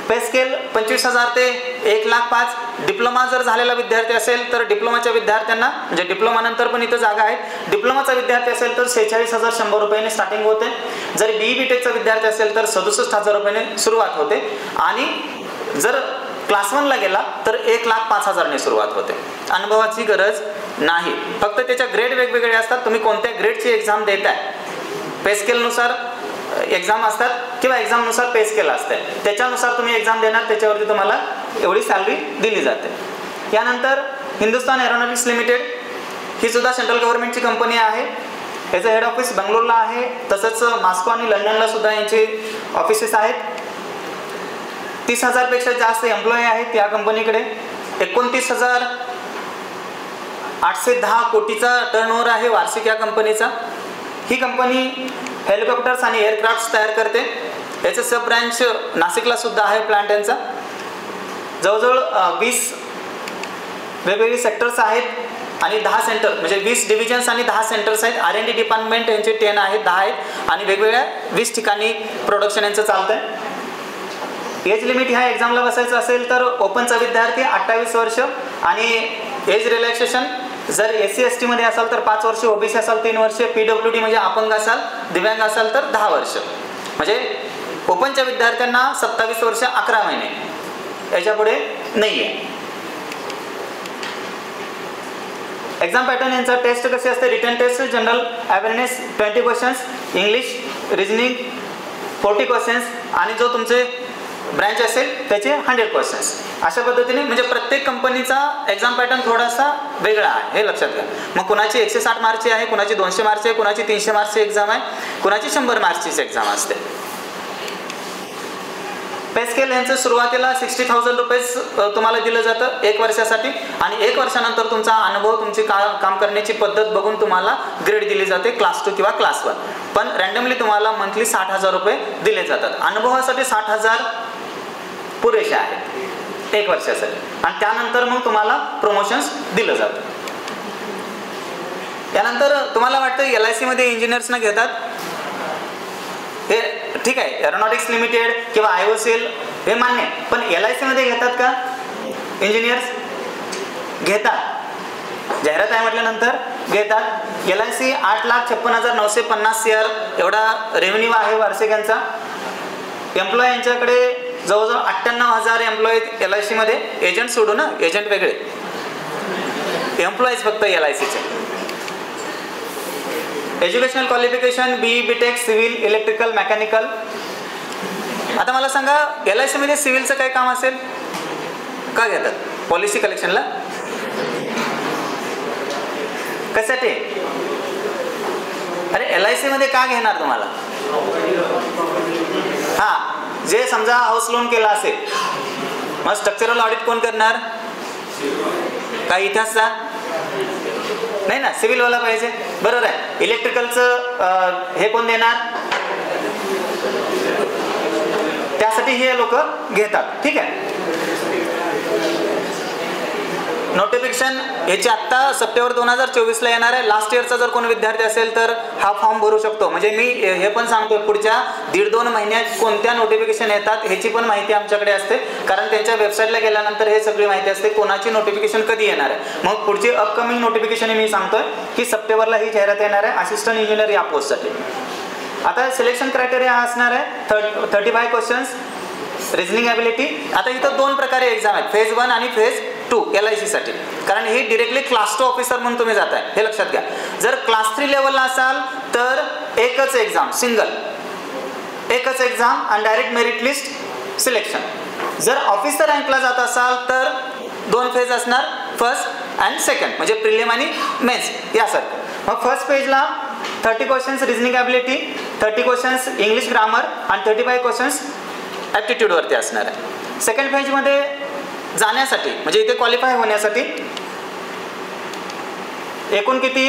पे स्केल 25,000 ते 1,05,000. डिप्लोमा जर झालेला विद्यार्थी असेल तर डिप्लोमाच्या विद्यार्थ्यांना म्हणजे डिप्लोमा नंतर पण इथं जागा आहे. डिप्लोमाचा विद्यार्थी असेल तर 46,100 रुपयाने स्टार्टिंग होते. जर BE BTECचा विद्यार्थी असेल तर 67,000 रुपयाने सुरुवात होते आणि जर क्लास 1ला गेला तर 1,05,000ने सुरुवात होते. अनुभवाची गरज नाही, फक्त त्याच्या ग्रेड वेगवेगळे असतात. तुम्ही कोणत्या ग्रेडची एक्झाम देताय पे स्केलनुसार एक्झाम असतात किंवा एक्झामनुसार पे स्केल असते, त्याच्यानुसार तुम्ही एक्झाम देणार, त्याच्यावरती तुम्हाला एवढी सॅलरी दिली जाते. यानंतर हिंदुस्तान एरोनॉटिक्स लिमिटेड ही सुद्धा सेंट्रल गव्हर्नमेंटची कंपनी आहे. याचं हेड ऑफिस बंगलोरला आहे. तसंच मॉस्को आणि लंडनला सुद्धा यांचे ऑफिसेस आहेत. 30,000 पेक्षा जास्त एम्प्लॉई आहेत या कंपनीकडे. 29,810 कोटीचा टर्नओव्हर आहे वार्षिक या कंपनीचा. ही कंपनी हेलिकॉप्टर्स आणि एअरक्राफ्ट तयार करते. याचं सब ब्रँच नाशिकला सुद्धा आहे प्लांट यांचा. जवळजवळ 20 वेगवेगळे सेक्टर्स आहेत आणि 10 सेंटर म्हणजे 20 डिव्हिजन्स आणि 10 सेंटर्स आहेत. R&D डिपार्टमेंट यांचे 10 आहेत, 10 आहेत आणि वेगवेगळ्या 20 ठिकाणी प्रोडक्शन यांचं चालतं आहे. एज लिमिट ह्या एक्झामला बसायचं असेल तर ओपनचा विद्यार्थी 28 वर्ष आणि एज रिलॅक्सेशन जर SC ST मध्ये असाल तर 5 वर्ष, OBC असाल 3 वर्ष, PWD म्हणजे अपंग असाल, दिव्यांग असाल तर 10 वर्ष. म्हणजे ओपनच्या विद्यार्थ्यांना 27 वर्ष 11 महिने, याच्या पुढे नाही आहे. एक्झाम पॅटर्न यांचा टेस्ट कशी असते? Written test general awareness 20 questions, English reasoning 40 questions आणि जो तुमचे ब्रँच असेल त्याचे 100 क्वेश्चन्स. अशा पद्धतीने म्हणजे प्रत्येक कंपनीचा एक्झाम पॅटर्न थोडासा वेगळा आहे, हे लक्षात घ्या. मग कुणाची 160 मार्कची आहे, कुणाची 200 मार्कची आहे, कुणाची 300 मार्कची एक्झाम आहे, कुणाची 100 मार्कचीच एक्झाम असते. पे स्केल यांचं सुरुवातीला 60,000 रुपये तुम्हाला दिलं जातं 1 वर्षासाठी आणि 1 वर्षानंतर तुमचा अनुभव, तुमची काम करण्याची पद्धत बघून तुम्हाला ग्रेड दिली जाते क्लास 2 किंवा क्लास 1. पण रँडमली तुम्हाला मंथली 60,000 रुपये दिले जातात. अनुभवासाठी 60,000 पुरेसे आहेत 1 वर्षासाठी आणि त्यानंतर मग तुम्हाला प्रमोशन्स दिलं जातं. यानंतर तुम्हाला वाटतं LIC मध्ये इंजिनियर्सना घेतात, हे ठीक आहे. एरोनॉटिक्स लिमिटेड किंवा IOCL हे मान्य, पण LIC मध्ये घेतात का इंजिनियर्स? घेतात. जाहिरात आहे म्हटल्यानंतर घेतात. LIC 8,56,950 CR एवढा रेव्हेन्यू आहे वार्षिक यांचा. एम्प्लॉय यांच्याकडे जवळजवळ 98,000 एम्प्लॉई LIC मध्ये. एजंट सोडू ना, एजंट वेगळे, एम्प्लॉईज फक्त LIC चे. Educational qualification BE BTEC civil electrical mechanical. आता मला सांगा LIC मध्ये सिव्हिलचं काय काम असेल? का घेतात? पॉलिसी कलेक्शनला. कशासाठी? अरे LIC मध्ये का घेणार तुम्हाला? हा, जे समजा हाऊस लोन केला असेल मग स्ट्रक्चरल ऑडिट कोण करणार? काय इतिहासचा नाही ना, सिव्हिलवाला पाहिजे. बरोबर आहे. इलेक्ट्रिकलचं हे कोण देणार? त्यासाठी हे लोक घेतात. ठीक आहे. नोटिफिकेशन ह्याची आत्ता सप्टेंबर 2024ला येणार आहे. लास्ट इयरचा जर कोणी विद्यार्थी असेल तर हा फॉर्म भरू शकतो. म्हणजे मी हे पण सांगतो पुढच्या 1.5-2 महिन्यात कोणत्या नोटिफिकेशन येतात ह्याची पण माहिती आमच्याकडे असते, कारण त्यांच्या वेबसाईटला गेल्यानंतर हे सगळी माहिती असते कोणाची नोटिफिकेशन कधी येणार आहे. मग पुढची अपकमिंग नोटिफिकेशन मी सांगतोय की सप्टेंबरला ही जाहिरात येणार आहे असिस्टंट इंजिनियर या पोस्टसाठी. आता सिलेक्शन क्रायटेरिया असणार आहे 35 क्वेश्चन्स, रिजनिंग ॲबिलिटी. आता इथं 2 प्रकारे एक्झाम आहेत, फेज 1 आणि फेज 2 LIC साठी, कारण हे डिरेक्टली क्लास 2 ऑफिसर म्हणून तुम्ही जाताय, हे लक्षात घ्या. जर क्लास 3 लेवलला असाल तर एकच एक्झाम, सिंगल एकच एक्झाम आणि डायरेक्ट मेरिट लिस्ट सिलेक्शन. जर ऑफिसर रँकला जात असाल तर 2 फेज असणार, फर्स्ट अँड सेकंड, म्हणजे प्रिलिम आणि मेन्स यासारखं. मग फर्स्ट पेजला 30 questions reasoning ability, 30 questions English grammar आणि 35 क्वेश्चन्स ॲप्टिट्यूडवरती असणार आहे. सेकंड फेजमध्ये जाण्यासाठी म्हणजे इथे क्वालिफाय होण्यासाठी एकूण किती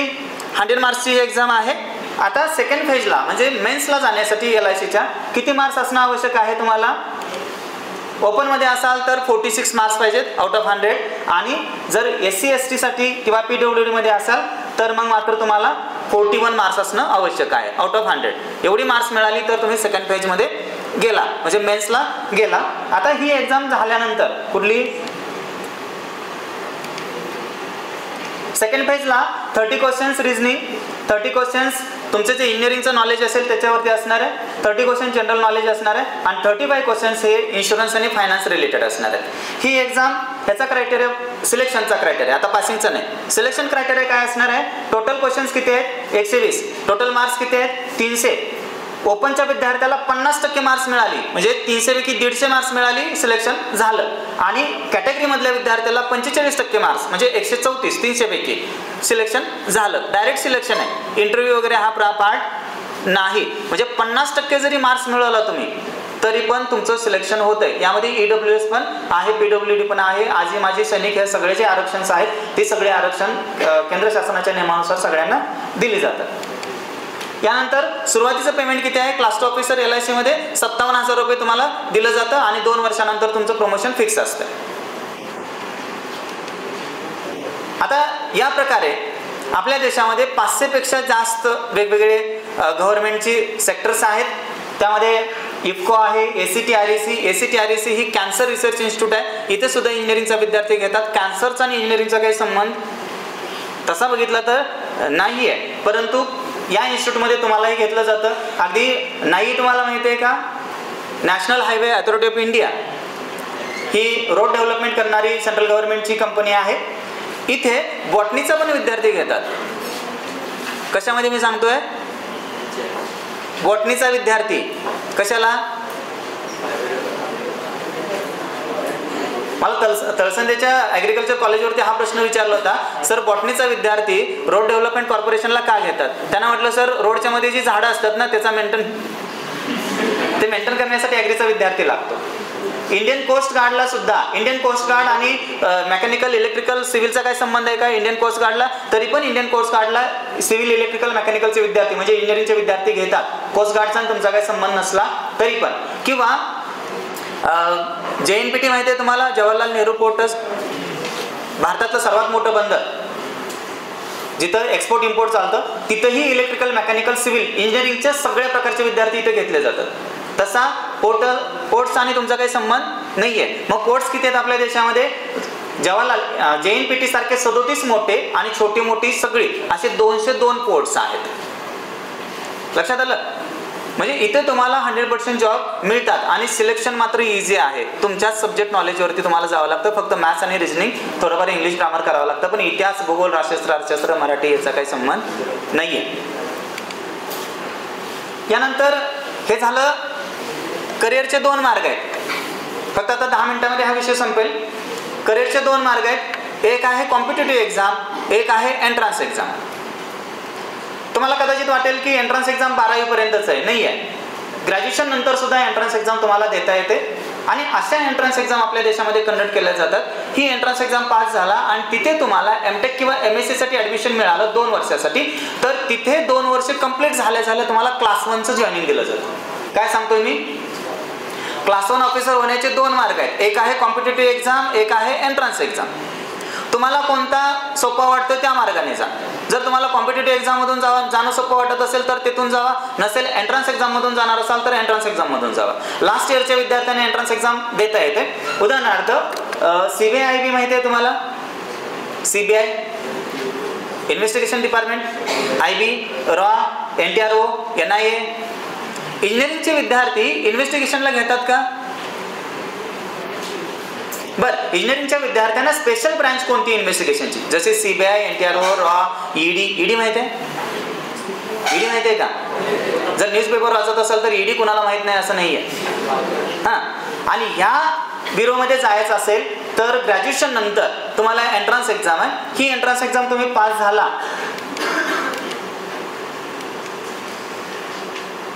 100 मार्क्सची एक्झाम आहे आता सेकंड फेजला म्हणजे मेन्सला जाण्यासाठी LICच्या किती मार्क्स असणं आवश्यक आहे तुम्हाला? ओपन मध्ये असाल तर 46 मार्क्स पाहिजेत आउट ऑफ 100 आणि जर SC ST साठी किंवा PWD मध्ये असाल तर मग मात्र तुम्हाला 41 मार्क्स असणं आवश्यक आहे आउट ऑफ 100. एवढी मार्क्स मिळाली तर तुम्ही सेकंड फेज मध्ये गेला म्हणजे मेन्सला गेला. आता ही एक्झाम झाल्यानंतर कुठली सेकंड फेजला 30 क्वेश्चन्स रिझनिंग, 30 क्वेश्चन्स तुमचे जे इंजिनिअरिंगचं नॉलेज असेल त्याच्यावरती असणार आहे, 30 क्वेश्चन जनरल नॉलेज असणार आहे आणि 35 क्वेश्चन्स हे इन्शुरन्स आणि फायनान्स रिलेटेड असणार आहे. ही एक्झाम ह्याचा क्रायटेरिया सिलेक्शनचा क्रायटेरिया, आता पासिंगचा नाही. सिलेक्शन क्रायटेरिया काय असणार आहे? टोटल क्वेश्चन्स किती आहेत? 120. टोटल मार्क्स किती आहेत? 300. ओपनच्या विद्यार्थ्याला 50% मार्क्स मिळाली म्हणजे 300 पैकी 150 मार्क्स मिळाली, सिलेक्शन झालं. आणि कॅटेगरी मधल्या विद्यार्थ्याला 45% मार्क्स म्हणजे 134, 300 पैकी सिलेक्शन झालं. डायरेक्ट सिलेक्शन आहे, इंटरव्ह्यू वगैरे हा पार्ट नाही. म्हणजे 50% जरी मार्क्स मिळवला तुम्ही तरी पण तुमचं सिलेक्शन होतंय. यामध्ये EWS पण आहे, PWD पण आहे, आजी माजी सैनिक हे सगळे जे आरक्षण आहेत ते सगळे आरक्षण केंद्र शासनाच्या नियमानुसार सगळ्यांना दिली जातात. यानंतर सुरुवातीचं पेमेंट किती आहे? क्लास 2 ऑफिसर LIC मध्ये 57,000 रुपये तुम्हाला दिलं जातं आणि 2 वर्षानंतर तुमचं प्रमोशन फिक्स असतं. आता या प्रकारे आपल्या देशामध्ये 500 पेक्षा जास्त वेगवेगळे गव्हर्नमेंटची सेक्टर्स आहेत. त्यामध्ये इफ्को आहे, ACTREC ही कॅन्सर रिसर्च इन्स्टिट्यूट आहे. इथे सुद्धा इंजिनिअरिंगचा विद्यार्थी घेतात. कॅन्सरचा आणि इंजिनिअरिंगचा काही संबंध तसा बघितला तर नाही आहे, परंतु या इन्स्टिट्यूटमध्ये तुम्हालाही घेतलं जातं. अगदी नाही तुम्हाला माहिती आहे का, national highway authority of India he road development करणारी सेंट्रल गव्हर्नमेंटची कंपनी आहे. इथे बॉटनीचा पण विद्यार्थी घेतात. कशामध्ये मी सांगतोय? बॉटनीचा विद्यार्थी कशाला? मला तळसंदेच्या ॲग्रिकल्चर कॉलेजवरती हा प्रश्न विचारला होता, सर बॉटनीचा विद्यार्थी रोड डेव्हलपमेंट कॉर्पोरेशनला का घेतात? त्यांना म्हटलं सर रोडच्या मध्ये जी झाडं असतात ना त्याचा मेंटेन करण्यासाठी ॲग्रीचा विद्यार्थी लागतो. इंडियन कोस्ट गार्डला सुद्धा, इंडियन कोस्ट गार्ड आणि मेकॅनिकल इलेक्ट्रिकल सिव्हिलचा काय संबंध आहे का इंडियन कोस्ट गार्डला? तरी पण इंडियन कोस्ट गार्डला सिव्हिल इलेक्ट्रिकल मेकॅनिकलचे विद्यार्थी म्हणजे इंजिनिअरिंगचे विद्यार्थी घेतात. कोस्ट गार्डचा तुमचा काही संबंध नसला तरी पण. किंवा JNPT माहिती आहे तुम्हाला, जवाहरलाल नेहरू पोर्ट ट्रस्ट, भारतातलं सर्वात मोठं बंदर जिथं एक्सपोर्ट इम्पोर्ट चालतं, तिथंही इलेक्ट्रिकल मेकॅनिकल सिव्हिल इंजिनिअरिंगच्या सगळ्या प्रकारचे विद्यार्थी इथे घेतले जातात. तसा पोर्ट्स आणि तुमचा काही संबंध नाहीये. मग पोर्ट्स किती आहेत आपल्या देशामध्ये? जवाहरलाल JNPT सारखे 37 मोठे आणि छोटी मोठी सगळी असे 202 पोर्ट्स आहेत. लक्षात आलं? म्हणजे इथे तुम्हाला 100% जॉब मिळतात आणि सिलेक्शन मात्र इझी आहे. तुमच्या सब्जेक्ट नॉलेजवरती तुम्हाला जावं लागतं. फक्त मॅथ्स आणि रिजनिंग, थोडंफार इंग्लिश ग्रामर करावं लागतं. पण इतिहास, भूगोल, राष्ट्रशास्त्र, अर्थशास्त्र, मराठी याचा काही संबंध नाहीये. यानंतर हे झालं करिअरचे 2 मार्ग आहेत. फक्त आता 10 मिनिटांमध्ये हा विषय संपेल. करिअरचे 2 मार्ग आहेत. एक आहे कॉम्पिटिटिव्ह एक्झाम, एक आहे एंट्रन्स एक्झाम. तुम्हाला कदाचित वाटेल की एंट्रन्स एक्झाम 12वी पर्यंतच आहे. नाही आहे, ग्रॅज्युएशन नंतर सुद्धा एंट्रन्स एक्झाम तुम्हाला देता येते आणि अशा एंट्रन्स एक्झाम आपल्या देशामध्ये कंडक्ट केल्या जातात. ही एंट्रन्स एक्झाम पास झाला आणि तिथे तुम्हाला MTech किंवा MSc साठी ऍडमिशन मिळालं 2 वर्षासाठी, तर तिथे 2 वर्ष कंप्लीट झाल्या तुम्हाला क्लास 1चं जॉईनिंग दिलं जातं. काय सांगतोय मी? क्लास 1 ऑफिसर होण्याचे 2 मार्ग आहेत. एक आहे कॉम्पिटिटिव्ह एक्झाम, एक आहे एंट्रन्स एक्झाम. तुम्हाला कोणता सोपा वाटतं त्या मार्गाने जा. जर तुम्हाला कॉम्पिटिटिव्ह एक्झाम मधून जाणं सोपं वाटत असेल तर तिथून जावा, नसेल एंट्रन्स एक्झाम मधून जाणार असाल तर एंट्रन्स एक्झाम मधून जावा. लास्ट इयरच्या विद्यार्थ्यांना एंट्रन्स एक्झाम देता येते. उदाहरणार्थ CBI माहिती आहे तुम्हाला? CBI investigation department, IB, RAW, NTRO, NIA. इंजिनिअरिंगचे विद्यार्थी इन्व्हेस्टिगेशनला घेतात का? बर, इंजिनिअरिंगच्या विद्यार्थ्यांना स्पेशल ब्रांच कोणती इन्व्हेस्टिगेशनची? जसे CBI, NTRO, RAW, ED माहिती आहे? ED माहिती आहे का? जर न्यूजपेपर वाचत असाल तर ED कुणाला माहित नाही असं नाहीये. हां, आणि ह्या ब्युरोमध्ये जायचं असेल तर ग्रॅज्युएशन नंतर तुम्हाला एंट्रन्स एक्झाम आहे. ही एंट्रन्स एक्झाम तुम्ही पास झाला,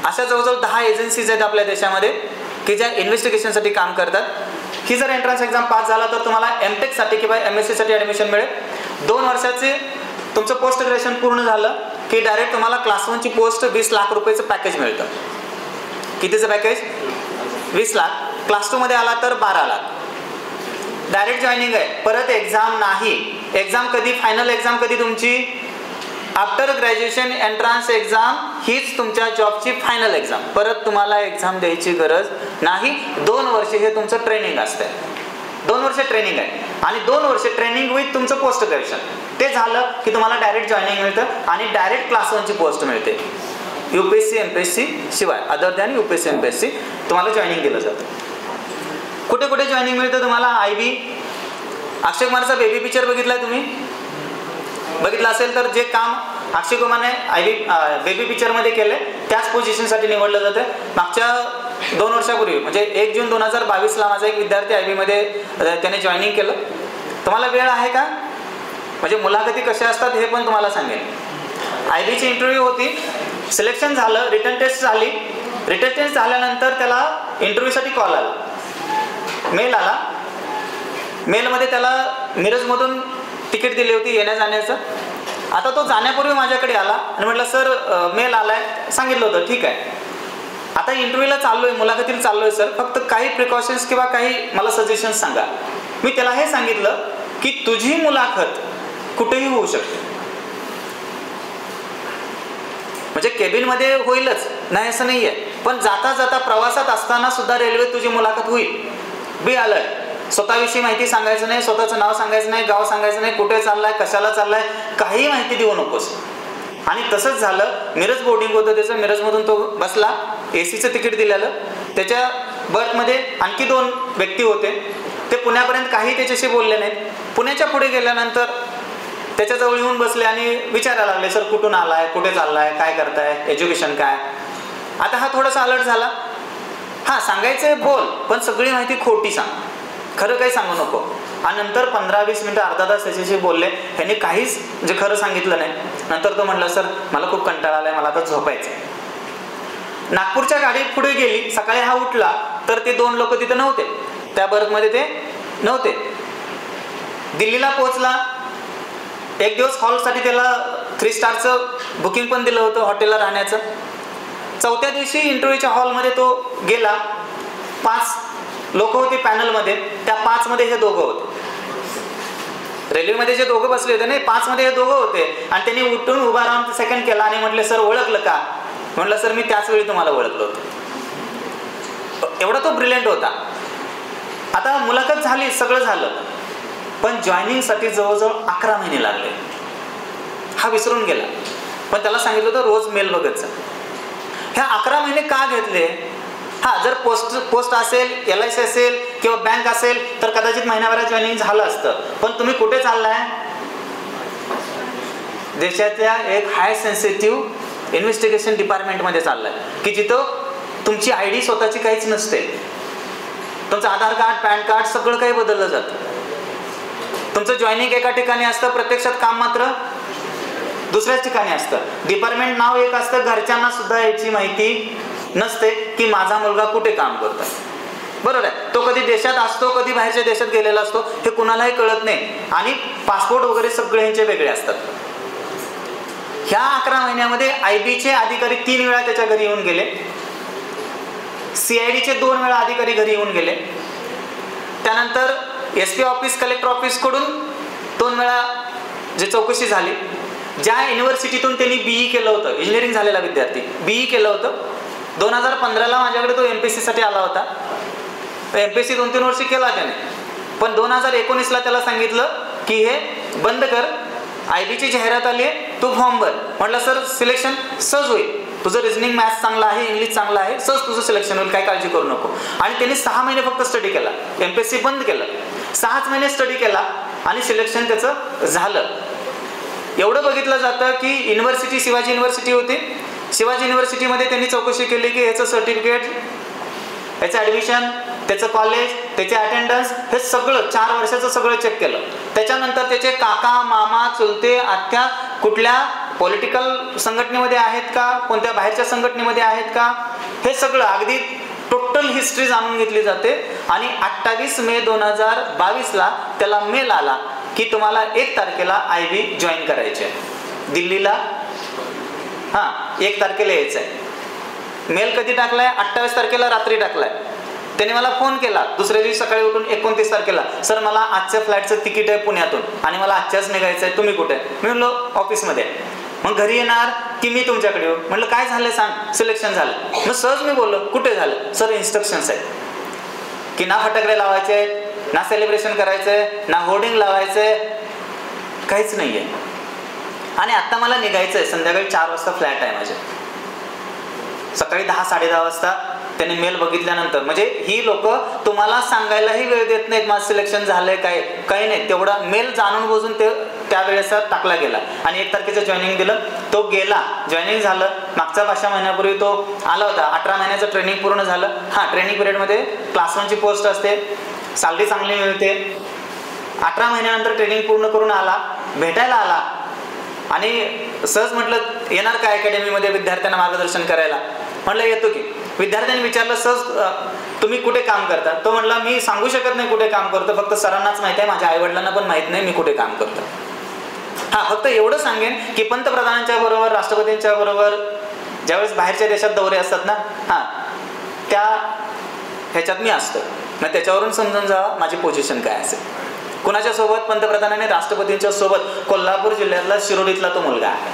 अशा जवळजवळ 10 एजन्सीज आहेत आपल्या देशामध्ये की ज्या इन्व्हेस्टिगेशनसाठी काम करतात. ही जर एंट्रन्स एक्झाम पास झाला तर तुम्हाला MTech साठी किंवा MSc साठी ऍडमिशन मिळेल. 2 वर्षाचे तुमचं पोस्ट ग्रॅज्युएशन पूर्ण झालं की डायरेक्ट तुम्हाला क्लास 1ची पोस्ट 20 लाख रुपयाचं पॅकेज मिळतं. कितीचं पॅकेज? 20 लाख. क्लास 2 मध्ये आला तर 12 लाख. डायरेक्ट जॉईनिंग आहे. परत एक्झाम नाही. एक्झाम कधी? फायनल एक्झाम कधी तुमची? आफ्टर ग्रॅज्युएशन एंट्रन्स एक्झाम हीच तुमच्या जॉबची फायनल एक्झाम. परत तुम्हाला एक्झाम द्यायची गरज नाही. 2 वर्ष हे तुमचं ट्रेनिंग असतं. 2 वर्ष ट्रेनिंग आहे आणि 2 वर्ष ट्रेनिंग विथ तुमचं पोस्ट ग्रॅज्युएशन. ते झालं की तुम्हाला डायरेक्ट जॉईनिंग मिळतं आणि डायरेक्ट क्लास 1ची पोस्ट मिळते. UPSC MPSC शिवाय अदर दॅन UPSC MPSC तुम्हाला जॉईनिंग दिलं जातं. कुठे कुठे जॉईनिंग मिळतं तुम्हाला? IB. अक्षय कुमारचा बेबी पिक्चर बघितलाय तुम्ही? बघितलं असेल तर जे काम अक्षय कुमारने बेबी पिक्चर मध्ये केलंय त्याच पोझिशनसाठी निवडलं जातं. मागच्या 2 वर्षापूर्वी म्हणजे 1 जून 2022ला माझा एक विद्यार्थी IB मध्ये त्याने जॉईनिंग केलं. तुम्हाला वेळ आहे का? म्हणजे मुलाखती कशा असतात हे पण तुम्हाला सांगेन. IB ची इंटरव्ह्यू होती, सिलेक्शन झालं, रिटर्न टेस्ट झाली. रिटर्न टेस्ट झाल्यानंतर त्याला इंटरव्ह्यूसाठी कॉल आला, मेल आला. मेलमध्ये त्याला मिरजमधून तिकीट दिली होती येण्या जाण्याचं. आता तो जाण्यापूर्वी माझ्याकडे आला आणि म्हटलं सर मेल आलाय, सांगितलं होतं ठीक आहे. आता इंटरव्ह्यूला चाललोय, मुलाखतीला चाललोय सर, फक्त काही प्रिकॉशन्स किंवा काही मला सजेशन्स सांगा. मी त्याला हे सांगितलं की तुझी मुलाखत कुठेही होऊ शकते. म्हणजे केबिनमध्ये होईलच नाही असं नाहीये, पण जाता जाता प्रवासात असताना सुद्धा रेल्वे तुझी मुलाखत होईल. Be alert. स्वतःविषयी माहिती सांगायचं नाही, स्वतःचं नाव सांगायचं नाही, गाव सांगायचं नाही, कुठे चाललाय, कशाला चाललाय, काही माहिती देऊ नकोस. आणि तसंच झालं. मिरज बोर्डिंग होतं त्याचं. मिरजमधून तो बसला, ACचं तिकीट दिलेलं. त्याच्या बर्थमध्ये आणखी 2 व्यक्ती होते. ते पुण्यापर्यंत काही त्याच्याशी बोलले नाहीत. पुण्याच्या पुढे गेल्यानंतर त्याच्याजवळ येऊन बसले आणि विचारायला लागले सर कुठून आलाय, कुठे चाललाय, काय करताय, एज्युकेशन काय. आता हा थोडासा अलर्ट झाला. हा सांगायचंय बोल, पण सगळी माहिती खोटी सांग, खरं काही सांगू नको. आणि नंतर 15-20 मिनिटं अर्धा तास त्याच्याशी बोलले. ह्यांनी काहीच म्हणजे खरं सांगितलं नाही. नंतर तो म्हटला सर मला खूप कंटाळा आलाय, मला आता झोपायचं. नागपूरच्या गाडीत पुढे गेली. सकाळी हा उठला तर ते 2 लोक तिथे नव्हते, त्या बर्थमध्ये ते नव्हते. दिल्लीला पोहोचला. 1 दिवस हॉलसाठी त्याला 3 स्टारचं बुकिंग पण दिलं होतं हॉटेलला राहण्याचं. 4थ्या दिवशी इंटरव्ह्यूच्या हॉलमध्ये तो गेला. 5 लोक होते पॅनलमध्ये. त्या 5 मध्ये हे दोघं होते. रेल्वेमध्ये जे दोघं बसले होते नाही, 5 मध्ये हे दोघं होते. आणि त्यांनी उठून उभा राहून सेकंड केला आणि म्हटले सर ओळखलं का? म्हटलं सर मी त्याच वेळी तुम्हाला ओळखलं होतं. एवढा तो ब्रिलियंट होता. आता मुलाखत झाली, सगळं झालं, पण जॉईनिंगसाठी जवळजवळ 11 महिने लागले. हा विसरून गेला. पण त्याला सांगितलं होतं रोज मेल बघत जा. ह्या 11 महिने का घेतले? हा जर पोस्ट असेल, LIC असेल किंवा बँक असेल तर कदाचित महिन्याभरात जॉईनिंग झालं असतं. पण तुम्ही कुठे चाललाय? देशातल्या एक हाय सेन्सिटिव्ह इन्व्हेस्टिगेशन डिपार्टमेंटमध्ये चाललाय की जिथं तुमची ID स्वतःची काहीच नसते. तुमचं आधार कार्ड, पॅन कार्ड सगळं काही बदललं जातं. तुमचं जॉईनिंग एका ठिकाणी असतं, प्रत्यक्षात काम मात्र दुसऱ्याच ठिकाणी असतं. डिपार्टमेंट नाव एक असतं. घरच्यांना सुद्धा याची माहिती नसते की माझा मुलगा कुठे काम करतोय. बरोबर आहे. तो कधी देशात असतो, कधी बाहेरच्या देशात गेलेला असतो, हे कुणालाही कळत नाही. आणि पासपोर्ट वगैरे सगळे ह्यांचे वेगळे असतात. ह्या 11 महिन्यामध्ये IBचे अधिकारी 3 वेळा त्याच्या घरी येऊन गेले. CIDचे 2 वेळा अधिकारी घरी येऊन गेले. त्यानंतर SP ऑफिस, कलेक्टर ऑफिस कडून 2 वेळा जे चौकशी झाली. ज्या युनिव्हर्सिटीतून त्यांनी BE केलं होतं, इंजिनिअरिंग झालेला विद्यार्थी BE केलं होतं, 2015ला माझ्याकडे तो MPSC साठी आला होता. MPSC 2-3 वर्ष केला त्याने. पण 2019ला त्याला सांगितलं की हे बंद कर, IBची जाहिरात आली आहे, तू फॉर्म भर. म्हटलं सर सिलेक्शन सहज होईल, तुझं रिजनिंग मॅथ्स चांगलं आहे, इंग्लिश चांगलं आहे, सहज तुझं सिलेक्शन होईल, काय काळजी करू नको. आणि त्यांनी 6 महिने फक्त स्टडी केला. MPSC बंद केलं. 6 महिने स्टडी केला आणि सिलेक्शन त्याचं झालं. एवढं बघितलं जातं की युनिव्हर्सिटी शिवाजी युनिव्हर्सिटी होती. शिवाजी युनिव्हर्सिटीमध्ये त्यांनी चौकशी केली की याचं सर्टिफिकेट, याचं ॲडमिशन, त्याचं कॉलेज, त्याचे अटेंडन्स, हे सगळं 4 वर्षाचं सगळं चेक केलं. त्याच्यानंतर त्याचे काका, मामा, चुलते, आत्या कुठल्या पॉलिटिकल संघटनेमध्ये आहेत का, कोणत्या बाहेरच्या संघटनेमध्ये आहेत का, हे सगळं अगदी टोटल हिस्ट्री जाणून घेतली जाते. आणि 28 मे 2022ला त्याला मेल आला की तुम्हाला 1 तारखेला IB जॉईन करायचे. दिल्लीला हां 1 तारखेला यायचं आहे. मेल कधी टाकलाय? 28 तारखेला रात्री टाकलाय. त्याने मला फोन केला दुसऱ्या दिवशी सकाळी उठून 29 तारखेला, सर मला आजच्या फ्लाईटचं तिकीट आहे पुण्यातून आणि मला आजच्याच निघायचं आहे, तुम्ही कुठे? मी म्हणलो ऑफिसमध्ये. मग घरी येणार की मी तुमच्याकडे येऊ? म्हटलं काय झालं सांग. सिलेक्शन झालं. मग सहज मी बोललो कुठे झालं? सर इन्स्ट्रक्शन्स आहेत की ना फटाकडे लावायचे आहेत, ना सेलिब्रेशन करायचं आहे, ना होर्डिंग लावायचं आहे, काहीच नाही आहे. आणि आत्ता मला निघायचं आहे, संध्याकाळी 4 वाजता फ्लाईट आहे माझ्या. सकाळी 10-10:30 वाजता त्याने मेल बघितल्यानंतर, म्हणजे ही लोक तुम्हाला सांगायलाही वेळ देत नाहीत माझं सिलेक्शन झालंय काय, काही नाही. तेवढा मेल जाणून बुजून ते त्यावेळेस टाकला गेला आणि 1 तारखेचं जॉईनिंग दिलं. तो गेला, जॉईनिंग झालं. मागच्या 5 महिन्यापूर्वी तो आला होता. 18 महिन्याचं ट्रेनिंग पूर्ण झालं. हां, ट्रेनिंग पिरियडमध्ये क्लास 1ची पोस्ट असते, सॅलरी चांगली मिळते. 18 महिन्यानंतर ट्रेनिंग पूर्ण करून आला, भेटायला आला आणि सहज म्हटलं येणार का अकॅडमीमध्ये विद्यार्थ्यांना मार्गदर्शन करायला? म्हटलं येतो की. विद्यार्थ्यांनी विचारलं सहज तुम्ही कुठे काम करता? तो म्हटला मी सांगू शकत नाही कुठे काम करतो, फक्त सरांनाच माहिती आहे, माझ्या आईवडिलांना पण माहित नाही मी कुठे काम करतो. हां, फक्त एवढं सांगेन की पंतप्रधानांच्या बरोबर, राष्ट्रपतींच्या बरोबर ज्यावेळेस बाहेरच्या देशात दौरे असतात ना, हां त्या ह्याच्यात मी असतो. मग त्याच्यावरून समजून जावा माझी पोझिशन काय असेल. कुणाच्या सोबत? पंतप्रधानांनी राष्ट्रपतींच्या सोबत कोल्हापूर जिल्ह्यातला शिरोडीतला तो मुलगा आहे.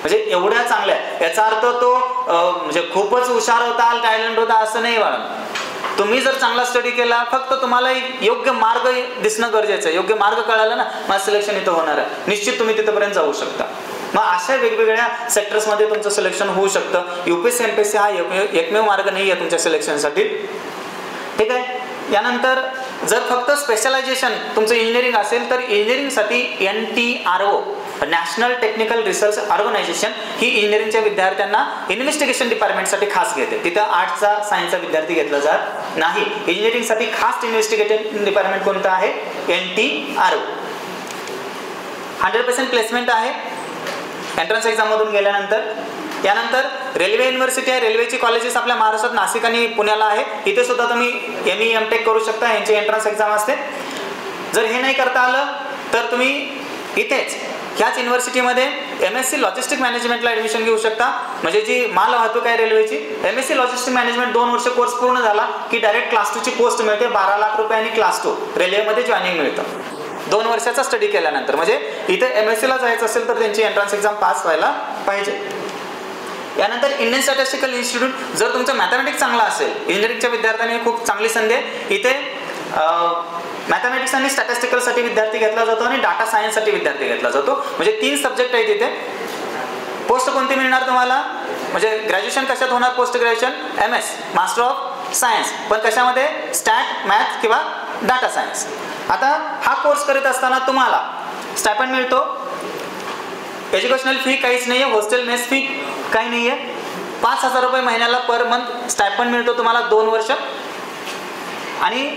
म्हणजे एवढ्या चांगल्या, याचा अर्थ तो म्हणजे खूपच हुशार होता, टॅलेंट होता असं नाही बाळा. तुम्ही जर चांगला स्टडी केला, फक्त तुम्हाला योग्य मार्ग दिसणं गरजेचं आहे. योग्य मार्ग कळाला ना, माझं सिलेक्शन इथं होणार आहे, निश्चित तुम्ही तिथपर्यंत जाऊ शकता. मग अशा वेगवेगळ्या सेक्टर्समध्ये तुमचं सिलेक्शन होऊ शकतं. UPSC MPSC हा एकमेव मार्ग नाही आहे तुमच्या सिलेक्शनसाठी. ठीक आहे. यानंतर जर फक्त स्पेशलायझेशन तुमचं इंजिनिअरिंग असेल तर इंजिनिअरिंगसाठी NTRO national technical research organisation ही इंजिनिअरिंगच्या विद्यार्थ्यांना इन्व्हेस्टिगेशन डिपार्टमेंटसाठी खास घेते. तिथं आर्ट्सचा सायन्सचा विद्यार्थी घेतला जात नाही. इंजिनिअरिंगसाठी खास इन्व्हेस्टिगेशन डिपार्टमेंट कोणतं आहे? NTRO. 100% प्लेसमेंट आहे एंट्रन्स एक्झाममधून गेल्यानंतर. यानंतर रेल्वे युनिव्हर्सिटी आहे. रेल्वेची कॉलेजेस आपल्या महाराष्ट्रात नाशिक आणि पुण्याला आहे. इथे सुद्धा तुम्ही ME MTech करू शकता. यांची एंट्रन्स एक्झाम असते. जर हे नाही करता आलं तर तुम्ही इथेच ह्याच युनिव्हर्सिटीमध्ये MSc लॉजिस्टिक मॅनेजमेंटला ॲडमिशन घेऊ शकता. म्हणजे जी माल वाहतूक आहे रेल्वेची, MSc लॉजिस्टिक मॅनेजमेंट 2 वर्ष कोर्स पूर्ण झाला की डायरेक्ट क्लास 2ची पोस्ट मिळते. 12 लाख रुपये आणि क्लास 2 रेल्वेमध्ये जॉईनिंग मिळतं 2 वर्षाचा स्टडी केल्यानंतर. म्हणजे इथे MScला जायचं असेल तर त्यांची एंट्रन्स एक्झाम पास व्हायला पाहिजे. यानंतर इंडियन स्टॅटिस्टिकल इन्स्टिट्यूट. जर तुमचं मॅथमॅटिक्स चांगला असेल, इंजिनिअरिंगच्या विद्यार्थ्यांनी खूप चांगली संधी आहे. इथे मॅथमॅटिक्स आणि स्टॅटिस्टिकलसाठी विद्यार्थी घेतला जातो आणि डाटा सायन्ससाठी विद्यार्थी घेतला जातो. म्हणजे 3 सब्जेक्ट आहेत इथे. पोस्ट कोणती मिळणार तुम्हाला? म्हणजे ग्रॅज्युएशन कशात होणार? Post graduation MS master of science, पण कशामध्ये? स्टॅट, मॅथ किंवा डाटा सायन्स. आता हा कोर्स करत असताना तुम्हाला स्टायपेंड मिळतो. एज्युकेशनल फी काहीच नाही आहे. हॉस्टेल मेस फी काही नाही आहे. 5,000 रुपये महिन्याला पर मंथ स्टायपेंड मिळतो तुम्हाला 2 वर्ष. आणि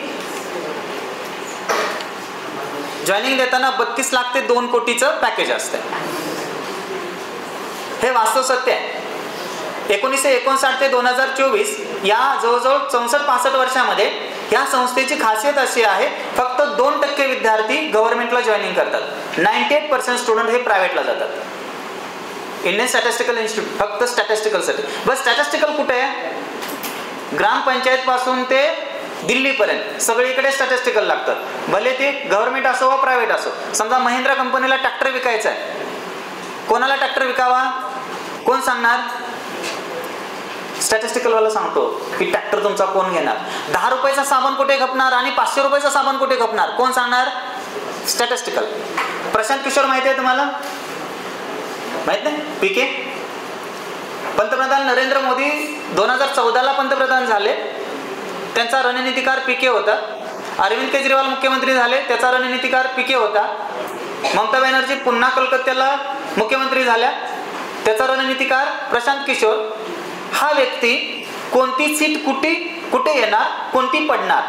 जॉईनिंग देताना 32 लाख ते 2 कोटीचं पॅकेज असतं. हे वास्तव सत्य आहे. 1959 ते 2024 या जवळजवळ 64-65 वर्षामध्ये या संस्थेची खासियत अशी आहे, फक्त 2% विद्यार्थी गव्हर्नमेंटला जॉईनिंग करतात. 98% स्टुडंट हे प्रायव्हेटला जातात. इंडियन स्टॅटिस्टिकल इन्स्टिट्यूट फक्त स्टॅटिस्टिकलसाठी. बस स्टॅटिस्टिकल कुठे आहे? ग्रामपंचायत पासून ते दिल्लीपर्यंत सगळीकडे स्टॅटिस्टिकल लागतं. भले ते गव्हर्नमेंट असो वा प्रायव्हेट असो. समजा महिंद्रा कंपनीला ट्रॅक्टर विकायचा आहे, कोणाला ट्रॅक्टर विकावा? कोण सांगणार? स्टॅटिस्टिकलवाला सांगतो की ट्रॅक्टर तुमचा कोण घेणार. 10 रुपयाचा साबण कुठे खपणार आणि 500 रुपयाचा साबण कुठे खपणार? कोण सांगणार? स्टॅटिस्टिकल. प्रशांत किशोर माहिती आहे तुम्हाला? माहित नाही? PK. पंतप्रधान नरेंद्र मोदी 2014ला पंतप्रधान झाले, त्यांचा रणनीतिकार PK होता. अरविंद केजरीवाल मुख्यमंत्री झाले, त्याचा रणनीतिकार PK होता. ममता बॅनर्जी पुन्हा कलकत्त्याला मुख्यमंत्री झाल्या, त्याचा रणनीतिकार प्रशांत किशोर. हा व्यक्ती कोणती सीट कुठे येणार, कोणती पडणार,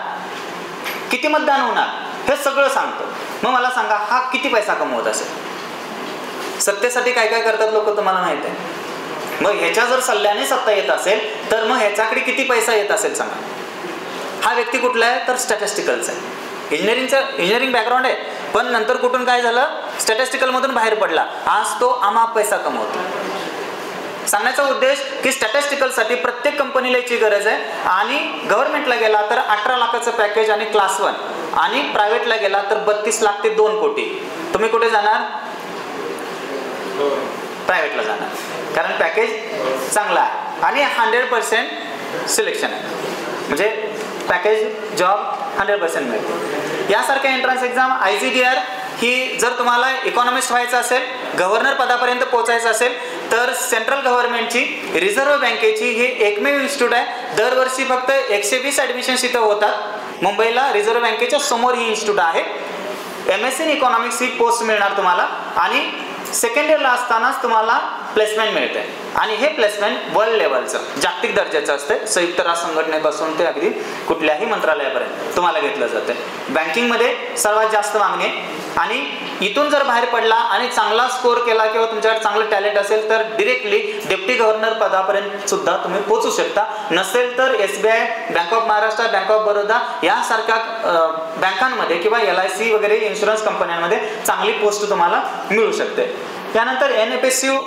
किती मतदान होणार हे सगळं सांगतो. मग मला सांगा हा किती पैसा कमवत असेल? सत्तेसाठी काय काय करतात लोक तुम्हाला माहित आहे. मग ह्याच्या जर सल्ल्याने सत्ता येत असेल तर मग ह्याच्याकडे किती पैसा येत असेल सांगा. हा व्यक्ती कुठला आहे? तर स्टॅटिस्टिकलचा आहे. इंजिनिअरिंग बॅकग्राऊंड आहे, पण नंतर कुठून काय झालं? स्टॅटिस्टिकलमधून बाहेर पडला. आज तो अमाप पैसा कमवतो. सांगण्याचा उद्देश की स्टॅटिस्टिकलसाठी प्रत्येक कंपनीला याची गरज आहे. आणि गव्हर्नमेंटला गेला तर 18 लाखाचं पॅकेज आणि क्लास 1, आणि प्रायव्हेटला गेला तर 32 लाख ते 2 कोटी. तुम्ही कुठे जाणार? प्रायव्हेटला जाणार, कारण पॅकेज चांगला आहे आणि 100% सिलेक्शन आहे, म्हणजे पॅकेज जॉब 100% मिळते. यासारख्या एंट्रन्स एक्झाम IGDR ही जर तुम्हाला इकॉनॉमिस्ट व्हायचं असेल, गव्हर्नर पदापर्यंत पोहोचायचं असेल, तर सेंट्रल गव्हर्नमेंटची रिझर्व्ह बँकेची ही एकमेव इन्स्टिट्यूट आहे. दरवर्षी फक्त 120 ॲडमिशन्स इथं होतात. मुंबईला रिझर्व्ह बँकेच्या समोर ही इन्स्टिट्यूट आहे. MSc in economics he post मिळणार तुम्हाला, आणि सेकंड इयरला असतानाच तुम्हाला प्लेसमेंट मिळते. आणि हे प्लेसमेंट वर्ल्ड लेवलचं, जागतिक दर्जाचं असतं. संयुक्त राष्ट्र संघटनेपासून ते अगदी कुठल्याही मंत्रालयापर्यंत तुम्हाला घेतलं जातं. बँकिंगमध्ये सर्वात जास्त मागणी आहे, आणि इथून जर बाहेर पडला आणि चांगला स्कोर केला किंवा तुमच्याकडे चांगलं टॅलेंट असेल तर डिरेक्टली डेप्टी गव्हर्नर पदापर्यंत सुद्धा तुम्ही पोहोचू शकता. नसेल तर SBI, bank of Maharashtra, bank of Baroda यासारख्या बँकांमध्ये किंवा LIC वगैरे इन्शुरन्स कंपन्यांमध्ये चांगली पोस्ट तुम्हाला मिळू शकते. त्यानंतर NFSU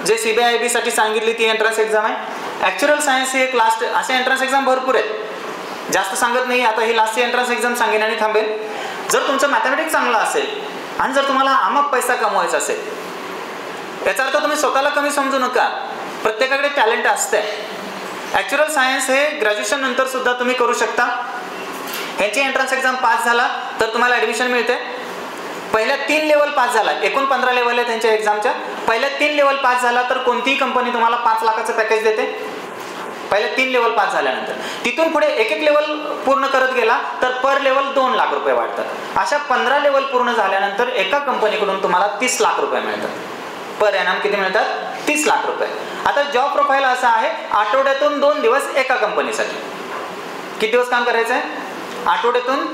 जे CBIIB साठी सांगितली ती एंट्रन्स एक्झाम आहे. ॲक्च्युअल सायन्स ही एक लास्ट, असे एंट्रन्स एक्झाम भरपूर आहेत, जास्त सांगत नाही. आता ही लास्ट एंट्रन्स एक्झाम सांगेन आणि थांबेल. जर तुमचं मॅथमॅटिक्स चांगलं असेल आणि जर तुम्हाला अमाप पैसा कमवायचा असेल, याचा अर्थ तुम्ही स्वतःला कमी समजू नका, प्रत्येकाकडे टॅलेंट असते. ॲक्च्युअल सायन्स हे ग्रॅज्युएशन नंतर सुद्धा तुम्ही करू शकता. ह्याची एंट्रन्स एक्झाम पास झाला तर तुम्हाला ॲडमिशन मिळते. पहिल्या 3 लेवल पास झाला, एकूण 15 लेवल आहे त्यांच्या एक्झामच्या. पहिल्या 3 लेवल पास झाला तर कोणतीही कंपनी तुम्हाला 5 लाखाचं पॅकेज देते. पहिल्या 3 लेवल पास झाल्यानंतर तिथून पुढे एक लेवल पूर्ण करत गेला तर पर लेवल 2 लाख रुपये वाढतात. अशा 15 लेवल पूर्ण झाल्यानंतर एका कंपनीकडून तुम्हाला 30 लाख रुपये मिळतात. पर एनम किती मिळतात? 30 लाख रुपये. आता जॉब प्रोफाईल असा आहे, आठवड्यातून 2 दिवस एका कंपनीसाठी. किती दिवस काम करायचं आहे? आठवड्यातून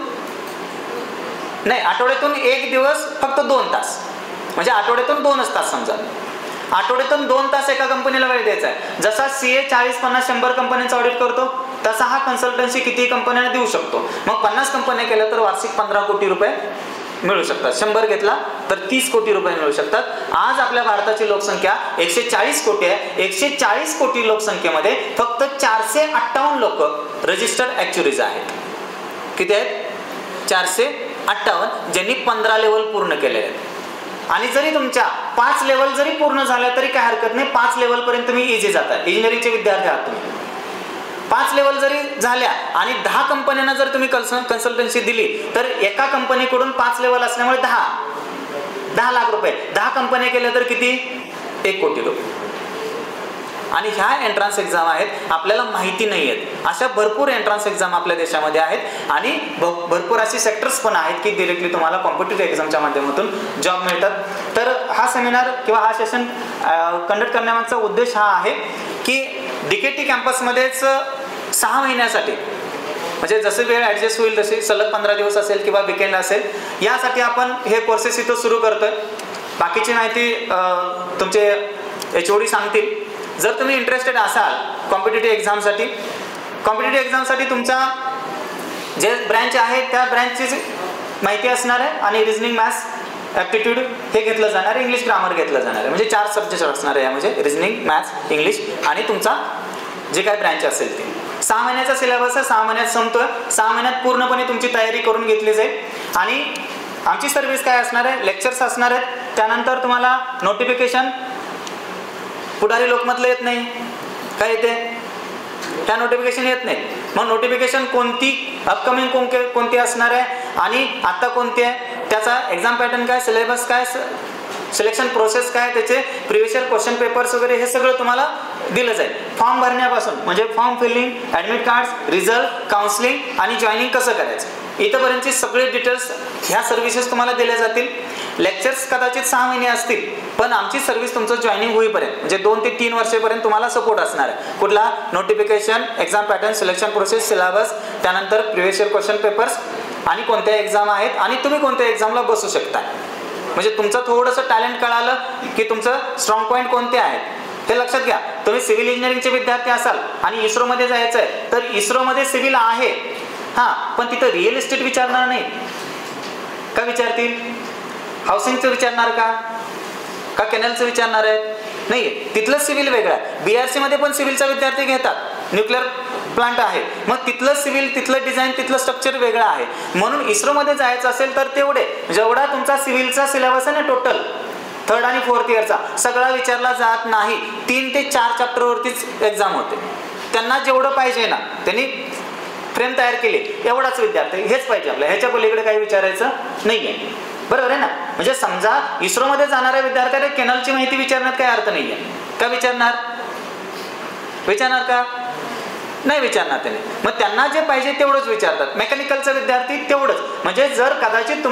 1 दिवस फक्त 2 तास, म्हणजे आठवड्यातून 2च तास समजा. आठवड्यातून 2 तास एका कंपनीला वेळ द्यायचा आहे. जसा CA 40, 50, 100 कंपन्यांचं ऑडिट करतो तसा हा कन्सल्टन्सी किती कंपन्यांना देऊ शकतो. मग 50 कंपन्या केल्या तर वार्षिक 15 कोटी रुपये मिळू शकतात. 100 घेतला तर 30 कोटी रुपये मिळू शकतात. आज आपल्या भारताची लोकसंख्या 140 कोटी आहे. 140 कोटी लोकसंख्येमध्ये फक्त 458 लोक रजिस्टर्ड ॲक्च्युअरीज आहेत. किती आहेत? 458, ज्यांनी 15 लेवल पूर्ण केले आहेत. आणि जरी तुमच्या 5 लेवल जरी पूर्ण झाल्या तरी काय हरकत नाही, 5 लेवल पर्यंत तुम्ही इझी जाता. इंजिनिअरिंगचे विद्यार्थी आहात तुम्ही. 5 लेवल जरी झाल्या आणि 10 कंपन्यांना जर तुम्ही कन्सल्टन्सी दिली तर एका कंपनीकडून 5 लेवल असल्यामुळे 10 लाख रुपये. 10 कंपन्या केल्या तर किती? 1 कोटी रुपये. आणि ह्या एंट्रन्स एक्झाम आहेत, आपल्याला माहिती नाही आहेत अशा भरपूर एंट्रन्स एक्झाम आपल्या देशामध्ये आहेत. आणि भरपूर अशी सेक्टर्स पण आहेत की डिरेक्टली तुम्हाला कॉम्पिटिटिव्ह एक्झामच्या माध्यमातून जॉब मिळतात. तर हा सेमिनार किंवा हा सेशन कंडक्ट करण्यामागचा उद्देश हा आहे की DKT कॅम्पसमध्येच 6 महिन्यासाठी, म्हणजे जसे वेळ ॲडजस्ट होईल तसे, सलग 15 दिवस असेल किंवा विकेंड असेल, यासाठी आपण हे कोर्सेस इथं सुरू करतोय. बाकीची माहिती तुमचे HOD सांगतील. जर तुम्ही इंटरेस्टेड असाल कॉम्पिटिटिव्ह एक्झामसाठी तुमचा जे ब्रँच आहे त्या ब्रँचची माहिती असणार आहे. आणि रिजनिंग, मॅथ्स, ॲप्टिट्यूड हे घेतलं जाणार आहे. इंग्लिश ग्रामर घेतलं जाणार आहे. म्हणजे 4 सब्जेक्ट असणार आहे यामध्ये, रिजनिंग, मॅथ्स, इंग्लिश आणि तुमचा जे काय ब्रँच असेल ते. 6 महिन्याचा सिलेबस आहे, 6 महिन्यात संपतोय. 6 महिन्यात पूर्णपणे तुमची तयारी करून घेतली जाईल. आणि आमची सर्व्हिस काय असणार आहे? लेक्चर्स असणार आहेत. त्यानंतर तुम्हाला नोटिफिकेशन पुढारी लोकमतलं येत नाही, काय येते? त्या नोटिफिकेशन येत नाही. मग नोटिफिकेशन कोणती अपकमिंग कोणती असणार आहे आणि आता कोणती आहे, त्याचा एक्झाम पॅटर्न काय, सिलेबस काय, सिलेक्शन प्रोसेस काय, त्याचे प्रिव्हियस इयर क्वेश्चन पेपर्स वगैरे हे सगळं तुम्हाला दिलं जाईल. फॉर्म भरण्यापासून, म्हणजे form filling, admit cards, result, counselling आणि जॉईनिंग कसं करायचं, इथंपर्यंतची सगळे डिटेल्स ह्या सर्व्हिसेस तुम्हाला दिल्या जातील. लेक्चर्स कदाचित 6 महिने असतील, पण आमची सर्व्हिस तुमचं जॉईनिंग होईपर्यंत म्हणजे 2 ते 3 वर्षापर्यंत तुम्हाला सपोर्ट असणार आहे. कुठला? Notification, exam pattern, selection process, syllabus, त्यानंतर प्रिव्हियस इयर क्वेश्चन पेपर्स आणि कोणत्या एक्झाम आहेत आणि तुम्ही कोणत्या एक्झामला बसू शकता. म्हणजे तुमचं थोडंसं टॅलेंट कळालं की तुमचं स्ट्रॉंग पॉईंट कोणते आहेत हे लक्षात घ्या. तुम्ही सिव्हिल इंजिनिअरिंगचे विद्यार्थी असाल आणि इस्रोमध्ये जायचं आहे तर इस्रोमध्ये सिव्हिल आहे, हां, पण तिथं रिअल इस्टेट विचारणार नाही का? विचारतील. हाऊसिंगचं विचारणार का? कॅनलचं विचारणार आहेत? नाही आहे. तिथलं सिव्हिल वेगळं आहे. BRC मध्ये पण सिव्हिलचा विद्यार्थी घेतात, न्यूक्लिअर प्लांट आहे, मग तिथलं सिव्हिल, तिथलं डिझाईन, तिथलं स्ट्रक्चर वेगळं आहे. म्हणून इस्रोमध्ये जायचं असेल तर तेवढे जेवढा तुमचा सिव्हिलचा सिलेबस आहे ना टोटल 3rd आणि 4th इयरचा सगळा विचारला जात नाही. 3 ते 4 चॅप्टरवरतीच एक्झाम होते. त्यांना जेवढं पाहिजे ना, त्यांनी फ्रेम तयार केली एवढाच विद्यार्थी हेच पाहिजे आपल्याला, ह्याच्या पलीकडे काही विचारायचं नाहीये. बरोबर आहे ना. म्हणजे समजा इस्रोमध्ये जाणाऱ्या विद्यार्थ्याला केनलची माहिती विचारण्यात काही अर्थ नाहीये. का विचारणार का? नाही विचारणार त्याने. मग त्यांना जे पाहिजे तेवढंच विचारतात. मेकॅनिकलचा विद्यार्थी तेवढंच. म्हणजे जर कदाचित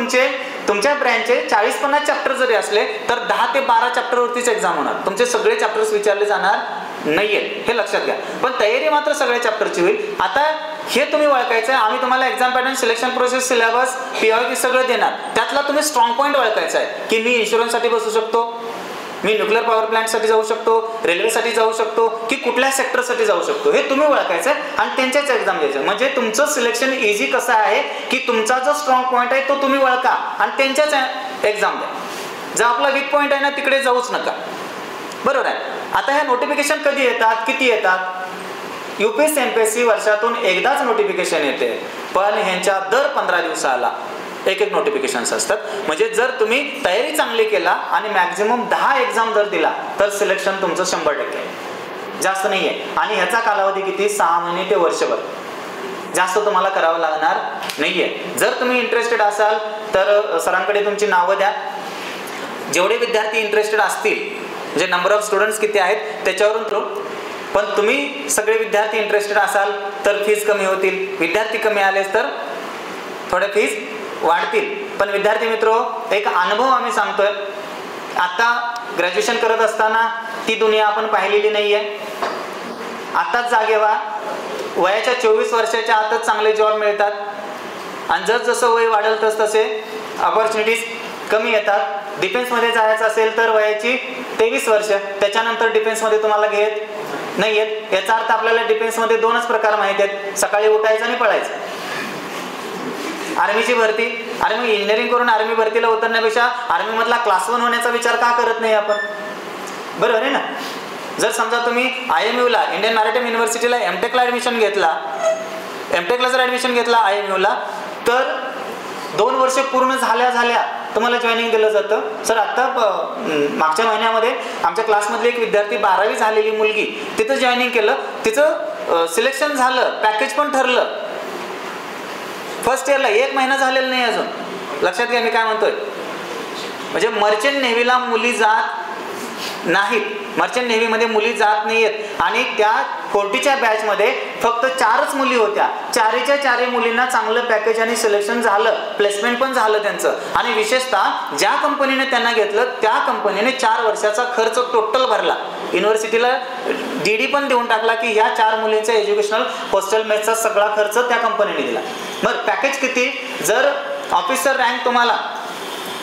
तुमच्या ब्रँचचे 40-50 चॅप्टर जरी असले तर 10 ते 12 चॅप्टरवरतीच एक्झाम होणार. तुमचे सगळे चॅप्टर्स विचारले जाणार नाहीये, हे लक्षात घ्या. पण तयारी मात्र सगळ्या चॅप्टरची होईल. आता हे तुम्ही ओळखायचं आहे. आम्ही तुम्हाला exam pattern, selection process, syllabus, PYQ सगळं देणार. त्यातला तुम्ही स्ट्रॉंग पॉईंट ओळखायचा आहे की मी इन्शुरन्ससाठी बसू शकतो, मी न्यूक्लिअर पॉवर प्लांटसाठी जाऊ शकतो, रेल्वेसाठी जाऊ शकतो, की कुठल्या सेक्टरसाठी जाऊ शकतो, हे तुम्ही ओळखायचं आणि त्यांच्याच एक्झाम द्यायचं. म्हणजे तुमचं सिलेक्शन इझी कसं आहे की तुमचा जो स्ट्रॉंग पॉईंट आहे तो तुम्ही ओळखा आणि त्यांच्याच एक्झाम द्या. जर आपला वीक पॉईंट आहे ना तिकडे जाऊच नका. बरोबर आहे. आता ह्या नोटिफिकेशन कधी येतात, किती येतात? UPSC MPSC वर्षातून एकदाच नोटिफिकेशन येते, पण ह्यांच्या दर 15 दिवसाला एक नोटिफिकेशन्स असतात. म्हणजे जर तुम्ही तयारी चांगली केला आणि मॅक्झिमम 10 एक्झाम जर दिला तर सिलेक्शन तुमचं 100% जास्त नाहीये. आणि ह्याचा कालावधी किती? 6 महिने ते वर्षभर. जास्त तुम्हाला करावं लागणार नाहीये. जर तुम्ही इंटरेस्टेड असाल तर सरांकडे तुमची नावं द्या. जेवढे विद्यार्थी इंटरेस्टेड असतील, जे नंबर ऑफ स्टुडंट्स किती आहेत त्याच्यावरून ठरवू. पण तुम्ही सगळे विद्यार्थी इंटरेस्टेड असाल तर फीज कमी होतील. विद्यार्थी कमी आलेस तर थोडे फीज वाढतील. पण विद्यार्थी मित्रो, एक अनुभव आम्ही सांगतोय. आता ग्रॅज्युएशन करत असताना ती दुनिया आपण पाहिलेली नाहीये. आताच जागे व्हा. वयाच्या 24 वर्षाच्या आतच चांगले जॉब मिळतात आणि जसं वय वाढेल तसे ऑपॉर्च्युनिटीज कमी येतात. डिफेन्समध्ये जायचं असेल तर वयाची 23 वर्ष, त्याच्यानंतर डिफेन्समध्ये तुम्हाला घेत नाही येत. याचा अर्थ आपल्याला डिफेन्समध्ये 2च प्रकार माहिती आहेत, सकाळी उठायचं आणि पळायचं. आर्मीची भरती, अरे मग इंजिनिअरिंग करून आर्मी भरतीला उतरण्यापेक्षा आर्मी मधला क्लास 1 होण्याचा विचार का करत नाही आपण? बरोबर आहे ना. जर समजा तुम्ही IMU-ला, इंडियन मॅरिटाईम युनिव्हर्सिटीला MTech-ला ऍडमिशन घेतला, MTech-ला जर ऍडमिशन घेतला IMU-ला, तर 2 वर्ष पूर्ण झाल्या तुम्हाला जॉईनिंग दिलं जातं. सर आता मागच्या महिन्यामध्ये आमच्या क्लासमधली एक विद्यार्थी 12वी झालेली मुलगी, तिथं जॉईनिंग केलं, तिचं सिलेक्शन झालं, पॅकेज पण ठरलं. फर्स्ट इयरला 1 महिना झालेला नाही अजून. लक्षात घ्या मी काय म्हणतोय. म्हणजे मर्चंट नेव्हीला मुली जात नाहीत, मर्चंट नेव्हीमध्ये मुली जात नाहीयेत. आणि त्या 40च्या बॅचमध्ये फक्त 4च मुली होत्या. 4च्या 4 मुलींना चांगलं पॅकेज आणि सिलेक्शन झालं, प्लेसमेंट पण झालं त्यांचं. आणि विशेषतः ज्या कंपनीने त्यांना घेतलं त्या कंपनीने 4 वर्षाचा खर्च टोटल भरला. युनिव्हर्सिटीला DD पण देऊन टाकला की ह्या 4 मुलींचा एज्युकेशनल, हॉस्टेल मेसचा सगळा खर्च त्या कंपनीने दिला. मग पॅकेज किती? जर ऑफिसर रँक तुम्हाला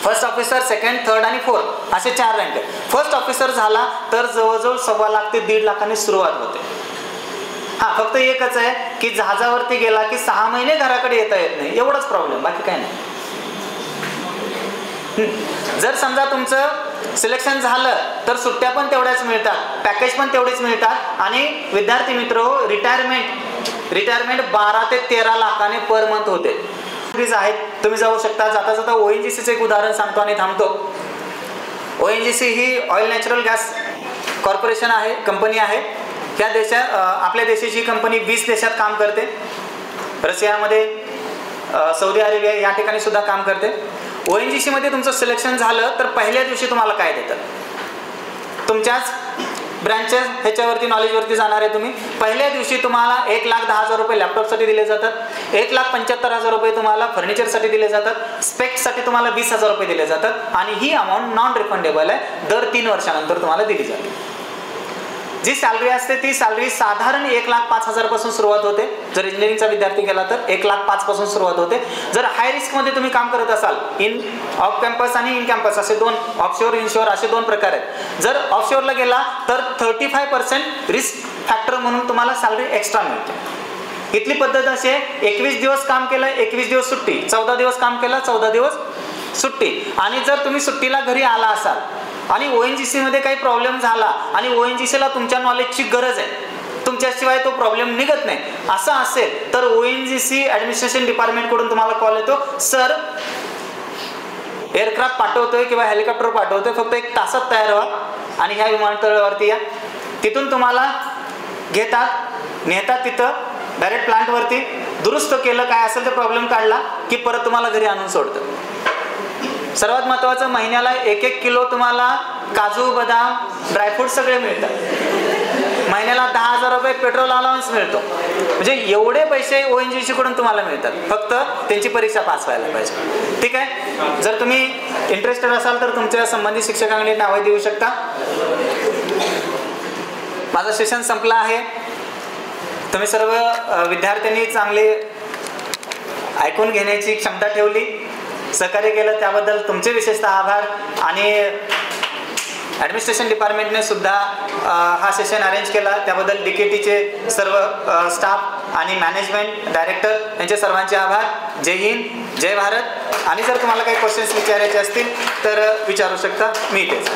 फर्स्ट ऑफिसर, सेकंड, थर्ड आणि फोर्थ असे 4 रँक आहे. फर्स्ट ऑफिसर झाला तर जवळजवळ 1.25 लाख ते 1.5 लाखांनी सुरुवात होते. हा फक्त एकच आहे की जहाजावरती गेला की 6 महिने घराकडे येता येत नाही, एवढाच प्रॉब्लेम, बाकी काय नाही. जर समजा तुमचं सिलेक्शन झालं तर सुट्ट्या पण तेवढ्याच मिळतात, पॅकेज पण तेवढेच मिळतात. आणि विद्यार्थी मित्र, रिटायरमेंट 12 ते 13 लाखाने पर मंथ होते. आहेत, तुम्ही जाऊ शकता. जाता जाता ONGCचं एक उदाहरण सांगतो आणि थांबतो. ONGC ही ऑइल नॅचरल गॅस कॉर्पोरेशन आहे, कंपनी आहे. त्या देशात, आपल्या देशाची कंपनी 20 देशात काम करते. रशियामध्ये, सौदी अरेबिया या ठिकाणी सुद्धा काम करते. ONGC मध्ये तुमचं सिलेक्शन झालं तर पहिल्या दिवशी तुम्हाला काय देतात? तुमच्याच ब्रँचेस ह्याच्यावरती नॉलेजवरती जाणार आहे तुम्ही. पहिल्या दिवशी तुम्हाला 1,10,000 रुपये लॅपटॉपसाठी दिले जातात, 1,75,000 रुपये तुम्हाला फर्निचरसाठी दिले जातात, स्पेक्ससाठी तुम्हाला 20,000 रुपये दिले जातात. आणि ही अमाऊंट नॉन रिफंडेबल आहे, दर 3 वर्षानंतर तुम्हाला दिली जाते. जी सॅलरी असते ती सॅलरी साधारण 1,05,000 पासून सुरुवात होते. जर इंजिनिअरिंगचा विद्यार्थी गेला तर 1,05,000 पासून सुरुवात होते. जर हाय रिस्क मध्ये तुम्ही काम करत असाल, ऑफ कॅम्पस आणि इन कॅम्पस असे 2, ऑफशोर इनशोर असे 2 प्रकार आहेत. जर ऑफशोरला गेला तर 35% रिस्क फॅक्टर म्हणून तुम्हाला सॅलरी एक्स्ट्रा मिळते. इथली पद्धत अशी आहे, 21 दिवस काम केलं 21 दिवस सुट्टी, 14 दिवस काम केलं 14 दिवस सुट्टी. आणि जर तुम्ही सुट्टीला घरी आला असाल आणि ONGC मध्ये काही प्रॉब्लेम झाला आणि ONGC ला तुमच्या नॉलेजची गरज आहे, तुमच्याशिवाय तो प्रॉब्लेम निघत नाही असं असेल तर ONGC ॲडमिनिस्ट्रेशन डिपार्टमेंटकडून तुम्हाला कॉल येतो, सर एअरक्राफ्ट पाठवतोय किंवा हेलिकॉप्टर पाठवतोय, फक्त 1 तासात तयार व्हा आणि ह्या विमानतळावरती या. तिथून तुम्हाला घेतात, नेतात तिथं डायरेक्ट प्लांटवरती, दुरुस्त केलं, काय असेल तर प्रॉब्लेम काढला की परत तुम्हाला घरी आणून सोडतं. सर्वात महत्त्वाचं, महिन्याला 1-1 किलो तुम्हाला काजू, बदाम, ड्रायफ्रूट सगळे मिळतात. महिन्याला 10,000 रुपये पेट्रोल अलाउन्स मिळतो. म्हणजे एवढे पैसे ONGC कडून तुम्हाला मिळतात, फक्त त्यांची परीक्षा पास व्हायला पाहिजे. ठीक आहे. जर तुम्ही इंटरेस्टेड असाल तर तुमच्या संबंधित शिक्षकांकडे नावे देऊ शकता. माझं सेशन संपलं आहे. तुम्ही सर्व विद्यार्थ्यांनी चांगले ऐकून घेण्याची क्षमता ठेवली, सहकार्य केलं, त्याबद्दल तुमचे विशेषतः आभार. आणि ॲडमिनिस्ट्रेशन डिपार्टमेंटने सुद्धा हा सेशन अरेंज केला, त्याबद्दल DKTचे सर्व स्टाफ आणि मॅनेजमेंट, डायरेक्टर यांचे सर्वांचे आभार. जय हिंद, जय भारत. आणि जर तुम्हाला काही क्वेश्चन्स विचारायचे असतील तर विचारू शकता, मी इथेच.